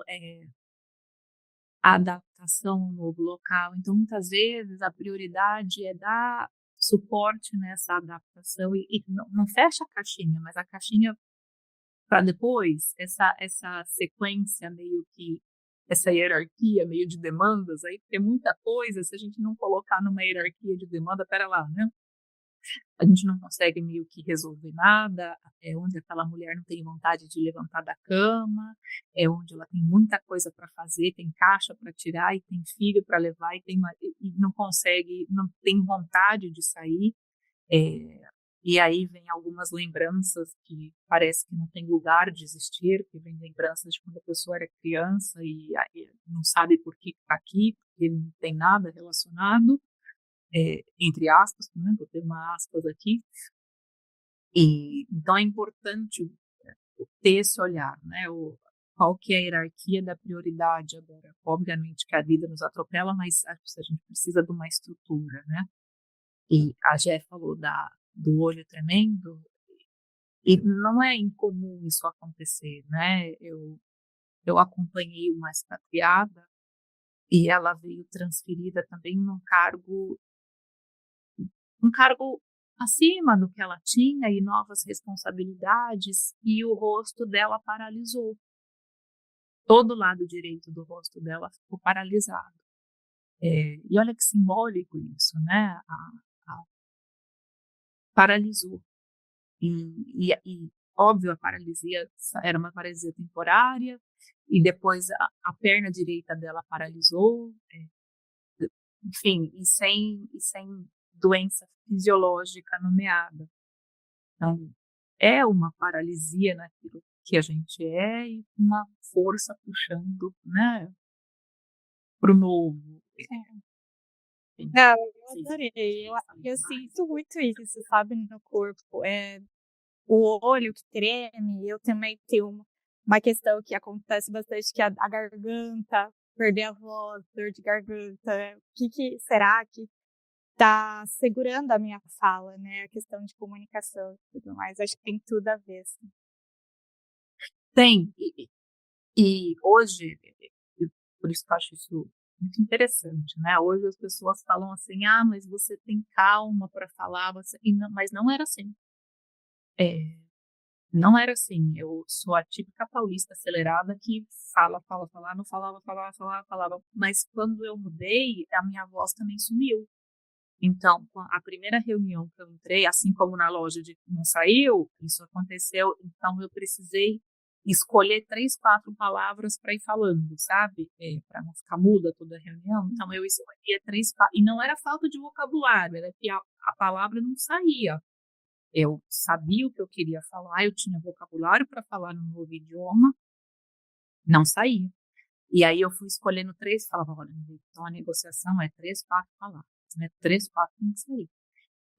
a adaptação ao novo local. Então, muitas vezes, a prioridade é dar suporte nessa adaptação e não fecha a caixinha, mas a caixinha para depois, essa sequência meio que, essa hierarquia meio de demandas, aí tem muita coisa, se a gente não colocar numa hierarquia de demanda, pera lá, né? A gente não consegue meio que resolver nada, é onde aquela mulher não tem vontade de levantar da cama, é onde ela tem muita coisa para fazer, tem caixa para tirar, e tem filho para levar, e não consegue, não tem vontade de sair. E aí vem algumas lembranças que parece que não tem lugar de existir, que vem lembranças de quando a pessoa era criança e aí não sabe por que está aqui, porque não tem nada relacionado, entre aspas, né, vou ter uma aspas aqui. E então é importante ter esse olhar, né? Qual que é a hierarquia da prioridade agora? Obviamente que a vida nos atropela, mas a gente precisa de uma estrutura, né? E a Jé falou do olho tremendo, e não é incomum isso acontecer, né? Eu acompanhei uma expatriada e ela veio transferida também um cargo acima do que ela tinha e novas responsabilidades, e o rosto dela paralisou. Todo o lado direito do rosto dela ficou paralisado. E olha que simbólico isso, né? Paralisou. E óbvio, a paralisia era uma paralisia temporária, e depois a perna direita dela paralisou, enfim, e sem doença fisiológica nomeada. Então, é uma paralisia naquilo que a gente é, e uma força puxando, né, para o novo. Não, eu adorei. Eu sinto muito isso, sabe, no corpo. O olho que treme, eu também tenho uma questão que acontece bastante, que é a garganta, perder a voz, dor de garganta. O que será que tá segurando a minha fala, né? A questão de comunicação e tudo mais. Acho que tem tudo a ver, assim. Tem. E hoje, por isso que eu acho isso muito interessante, né? Hoje as pessoas falam assim, mas você tem calma para falar, mas não era assim. Não era assim. Eu sou a típica paulista acelerada que fala, não falava. Mas quando eu mudei, a minha voz também sumiu. Então, a primeira reunião que eu entrei, assim como na loja de não saiu, isso aconteceu, então eu precisei escolher 3, 4 palavras para ir falando, sabe? Para não ficar muda toda a reunião. Então eu escolhia 3, e não era falta de vocabulário, era que a palavra não saía. Eu sabia o que eu queria falar, eu tinha vocabulário para falar no novo idioma, não saía. E aí eu fui escolhendo 3, falava, olha, então a negociação é 3, 4 palavras, né? 3, 4 tem que sair.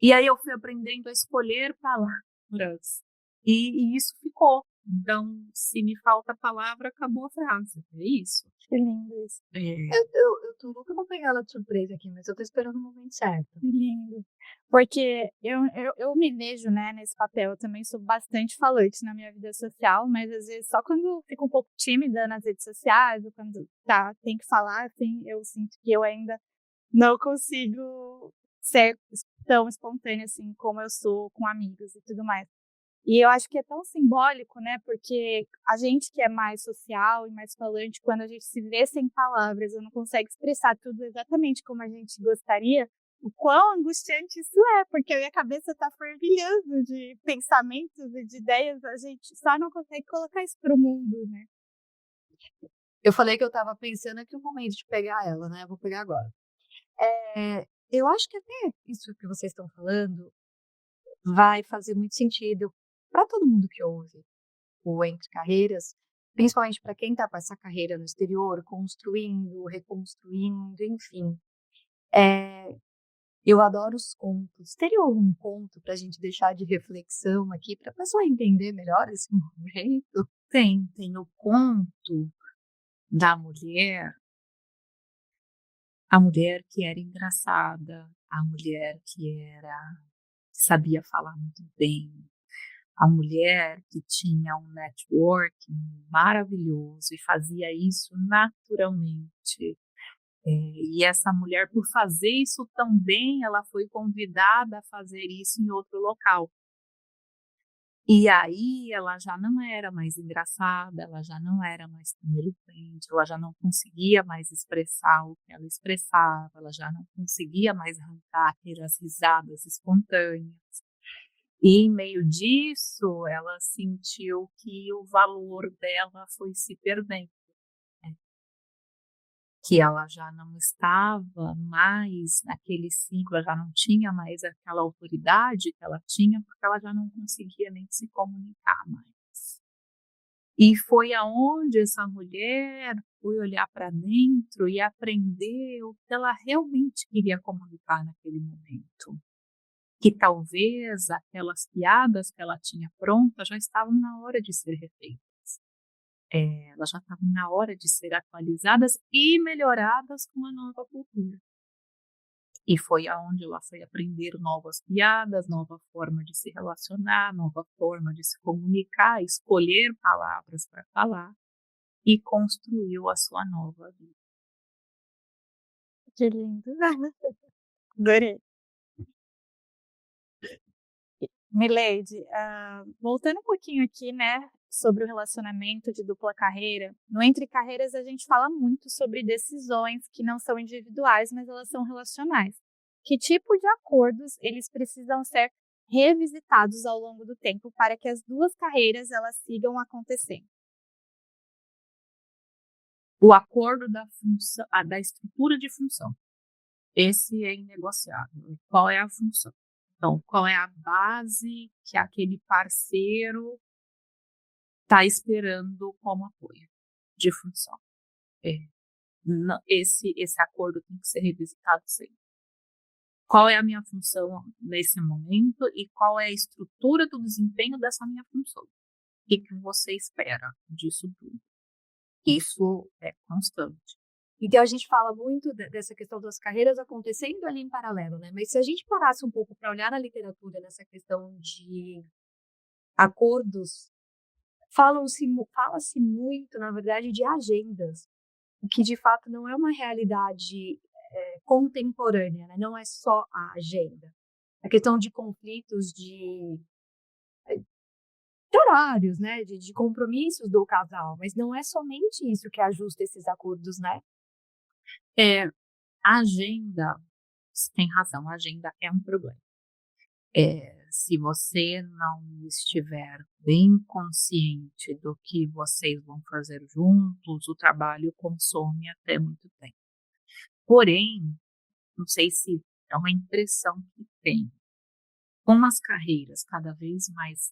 E aí eu fui aprendendo a escolher palavras. E isso ficou. Então, se me falta palavra, acabou a frase. É isso. Que lindo isso. Eu tô louca pra pegar ela de surpresa aqui, mas eu tô esperando o momento certo. Que lindo. Porque eu me vejo, né, nesse papel. Eu também sou bastante falante na minha vida social, mas às vezes só quando eu fico um pouco tímida nas redes sociais, ou quando tem que falar, assim, eu sinto que eu ainda não consigo ser tão espontânea assim como eu sou com amigos e tudo mais. E eu acho que é tão simbólico, né? Porque a gente que é mais social e mais falante, quando a gente se vê sem palavras, ou não consegue expressar tudo exatamente como a gente gostaria, o quão angustiante isso é, porque a minha cabeça está fervilhando de pensamentos e de ideias, a gente só não consegue colocar isso pro mundo, né? Eu falei que eu tava pensando aqui o momento de pegar ela, né? Eu vou pegar agora. Eu acho que até isso que vocês estão falando vai fazer muito sentido para todo mundo que ouve o Entre Carreiras, principalmente para quem está com essa carreira no exterior, construindo, reconstruindo, enfim. Eu adoro os contos. Teria algum conto para a gente deixar de reflexão aqui, para a pessoa entender melhor esse momento? Tem o conto da mulher, a mulher que era engraçada, a mulher que sabia falar muito bem, a mulher que tinha um networking maravilhoso e fazia isso naturalmente. E essa mulher, por fazer isso também, ela foi convidada a fazer isso em outro local. E aí ela já não era mais engraçada, ela já não era mais tão eloquente, ela já não conseguia mais expressar o que ela expressava, ela já não conseguia mais arrancar aquelas risadas espontâneas. E em meio disso, ela sentiu que o valor dela foi se perdendo, né? Que ela já não estava mais naquele ciclo, ela já não tinha mais aquela autoridade que ela tinha, porque ela já não conseguia nem se comunicar mais. E foi aonde essa mulher foi olhar para dentro e aprender o que ela realmente queria comunicar naquele momento. Que talvez aquelas piadas que ela tinha prontas já estavam na hora de ser refeitas. Elas já estavam na hora de ser atualizadas e melhoradas com a nova cultura. E foi aonde ela foi aprender novas piadas, nova forma de se relacionar, nova forma de se comunicar, escolher palavras para falar e construiu a sua nova vida. Que lindo. Adorei. Mileide, voltando um pouquinho aqui, né, sobre o relacionamento de dupla carreira, no Entre Carreiras a gente fala muito sobre decisões que não são individuais, mas elas são relacionais. Que tipo de acordos eles precisam ser revisitados ao longo do tempo para que as duas carreiras elas sigam acontecendo? O acordo da função, da estrutura de função. Esse é inegociável. Qual é a função? Então, qual é a base que aquele parceiro está esperando como apoio de função? Esse acordo tem que ser revisitado sempre. Qual é a minha função nesse momento e qual é a estrutura do desempenho dessa minha função? O que você espera disso tudo? Isso é constante. Então, a gente fala muito dessa questão das carreiras acontecendo ali em paralelo, né? Mas se a gente parasse um pouco para olhar na literatura nessa questão de acordos, fala-se muito, na verdade, de agendas, o que de fato não é uma realidade contemporânea, né? Não é só a agenda. A questão de conflitos de horários, né? De compromissos do casal, mas não é somente isso que ajusta esses acordos, né? A agenda, Você tem razão, a agenda é um problema. Se você não estiver bem consciente do que vocês vão fazer juntos, o trabalho consome até muito tempo. Porém, não sei se é uma impressão que tem, com as carreiras cada vez mais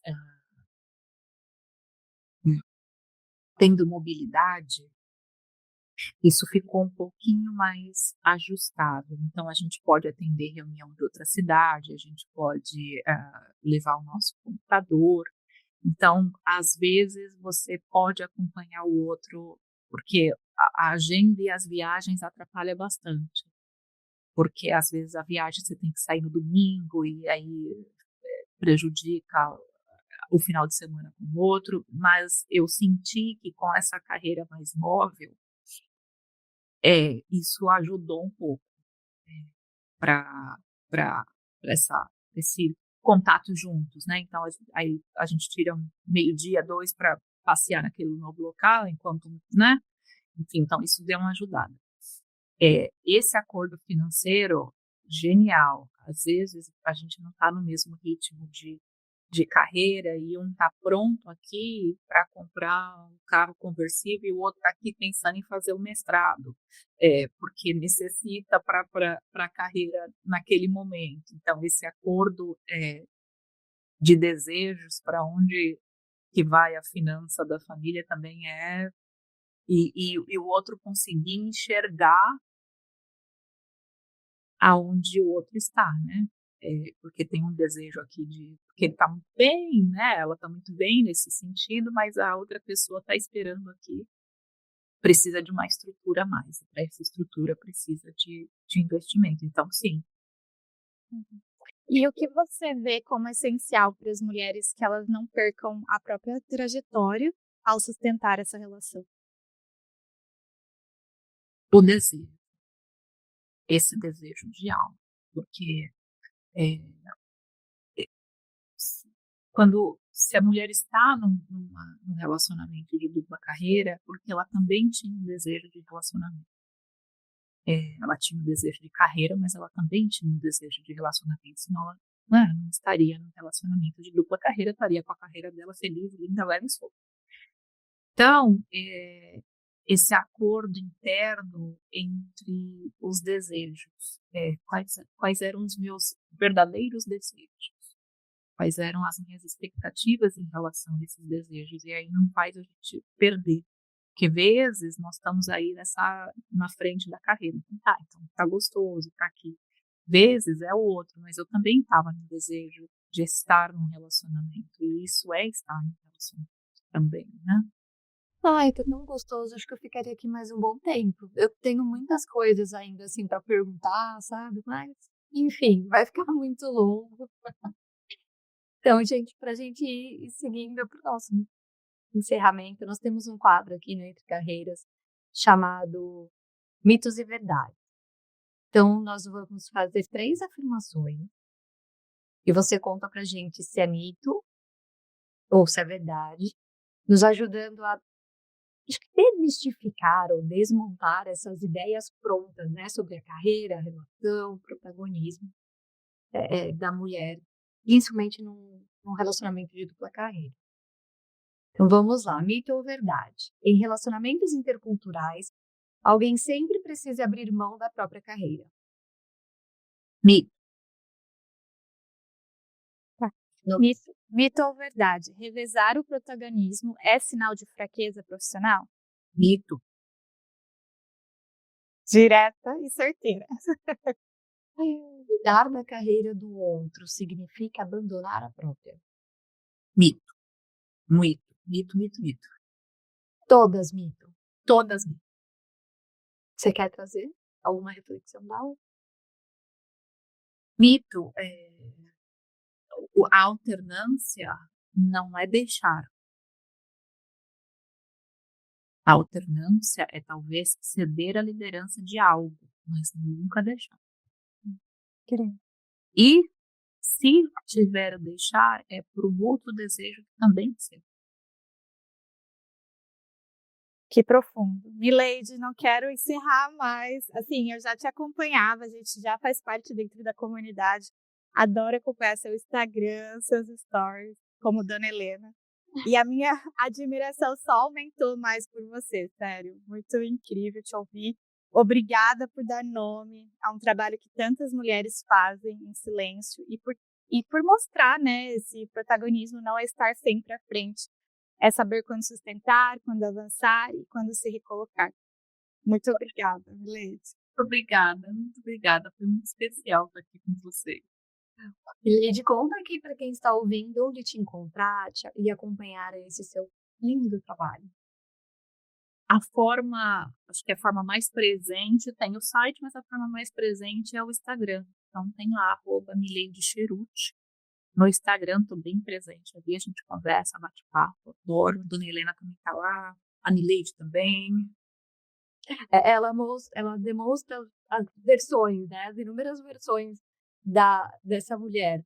tendo mobilidade, isso ficou um pouquinho mais ajustável. Então, a gente pode atender reunião de outra cidade, a gente pode levar o nosso computador. Então, às vezes, você pode acompanhar o outro, porque a agenda e as viagens atrapalham bastante. Porque, às vezes, a viagem você tem que sair no domingo e aí prejudica o final de semana com o outro. Mas eu senti que com essa carreira mais móvel, isso ajudou um pouco para esse contato juntos, né? Então, aí a gente tira meio-dia, 2 para passear naquele novo local, enquanto, né? Enfim, então isso deu uma ajudada. Esse acordo financeiro, genial. Às vezes a gente não está no mesmo ritmo de carreira e um está pronto aqui para comprar um carro conversível e o outro está aqui pensando em fazer o mestrado, porque necessita para a carreira naquele momento. Então, esse acordo de desejos para onde que vai a finança da família também e o outro conseguir enxergar aonde o outro está, né? Porque tem um desejo aqui porque ele está muito bem, né? Ela está muito bem nesse sentido, mas a outra pessoa está esperando aqui, precisa de uma estrutura a mais. Para essa estrutura precisa de investimento. Então, sim. E o que você vê como essencial para as mulheres que elas não percam a própria trajetória ao sustentar essa relação? O desejo. Esse desejo de alma. Porque se a mulher está num relacionamento de dupla carreira, porque ela também tinha um desejo de relacionamento. Ela tinha um desejo de carreira, mas ela também tinha um desejo de relacionamento, senão ela não estaria num relacionamento de dupla carreira, estaria com a carreira dela feliz, linda, leve e solta. Então, esse acordo interno entre os desejos, quais eram os meus verdadeiros desejos, quais eram as minhas expectativas em relação a esses desejos, e aí não faz a gente perder. Porque vezes nós estamos aí na frente da carreira. Então tá gostoso, tá aqui. Vezes é o outro, mas eu também estava no desejo de estar num relacionamento. E isso é estar num relacionamento também, né? Ai, tá tão gostoso, acho que eu ficaria aqui mais um bom tempo. Eu tenho muitas coisas ainda assim para perguntar, sabe? Mas, enfim, vai ficar muito longo. Então, gente, pra gente ir seguindo pro nosso encerramento, nós temos um quadro aqui no Entre Carreiras chamado Mitos e Verdades. Então, nós vamos fazer 3 afirmações e você conta pra gente se é mito ou se é verdade, nos ajudando a desmistificar ou desmontar essas ideias prontas, né, sobre a carreira, a relação, o protagonismo da mulher, principalmente num relacionamento de dupla carreira. Então vamos lá, mito ou verdade? Em relacionamentos interculturais, alguém sempre precisa abrir mão da própria carreira. Mito. Mito ou verdade? Revezar o protagonismo é sinal de fraqueza profissional? Mito. Direta e certeira. Cuidar da carreira do outro significa abandonar a própria. Mito. Mito. Mito, mito, mito. Todas mito. Todas mito. Você quer trazer alguma reflexão da outra? Mito, a alternância não é deixar. A alternância é talvez ceder a liderança de algo, mas nunca deixar. Querendo. E se tiver a deixar, é por um outro desejo que também ser. Que profundo. Milady, não quero encerrar mais. Assim, eu já te acompanhava, a gente já faz parte dentro da comunidade. Adoro acompanhar seu Instagram, seus stories, como Dona Helena. E a minha admiração só aumentou mais por você, sério. Muito incrível te ouvir. Obrigada por dar nome a um trabalho que tantas mulheres fazem em silêncio e por mostrar, né, esse protagonismo não é estar sempre à frente. É saber quando sustentar, quando avançar e quando se recolocar. Muito obrigada, Milady. Muito obrigada. Foi muito especial estar aqui com você. Milady, conta aqui para quem está ouvindo onde te encontrar e acompanhar esse seu lindo trabalho. Acho que a forma mais presente, tem o site, mas a forma mais presente é o Instagram. Então tem lá, @MiladyCheruti. No Instagram estou bem presente ali, a gente conversa, bate papo, adoro. A Dona Helena também está lá, a Milady também. Ela demonstra as versões, né? As inúmeras versões dessa mulher.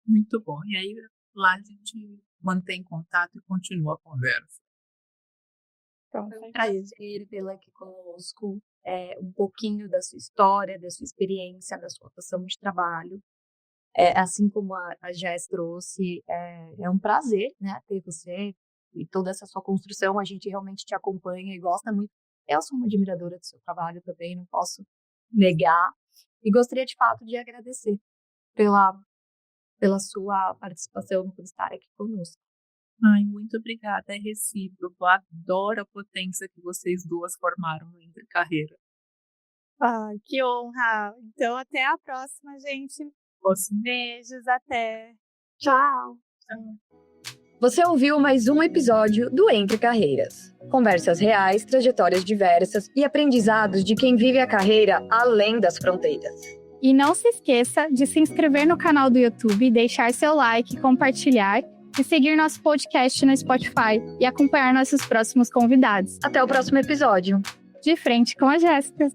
Muito bom. E aí lá a gente mantém contato e continua a conversa. Foi um prazer tê-la aqui conosco. Um pouquinho da sua história, da sua experiência, da sua atuação de trabalho. Assim como a Jess trouxe, é um prazer, né, ter você e toda essa sua construção. A gente realmente te acompanha e gosta muito. Eu sou uma admiradora do seu trabalho também, não posso negar. E gostaria, de fato, de agradecer pela sua participação, por estar aqui conosco. Ai, muito obrigada, é recíproco. Adoro a potência que vocês duas formaram no Entre Carreira. Ai, que honra! Então, até a próxima, gente. Beijos, até. Tchau! Você ouviu mais um episódio do Entre Carreiras. Conversas reais, trajetórias diversas e aprendizados de quem vive a carreira além das fronteiras. E não se esqueça de se inscrever no canal do YouTube, deixar seu like, compartilhar e seguir nosso podcast no Spotify e acompanhar nossos próximos convidados. Até o próximo episódio. De frente com a Jéssica.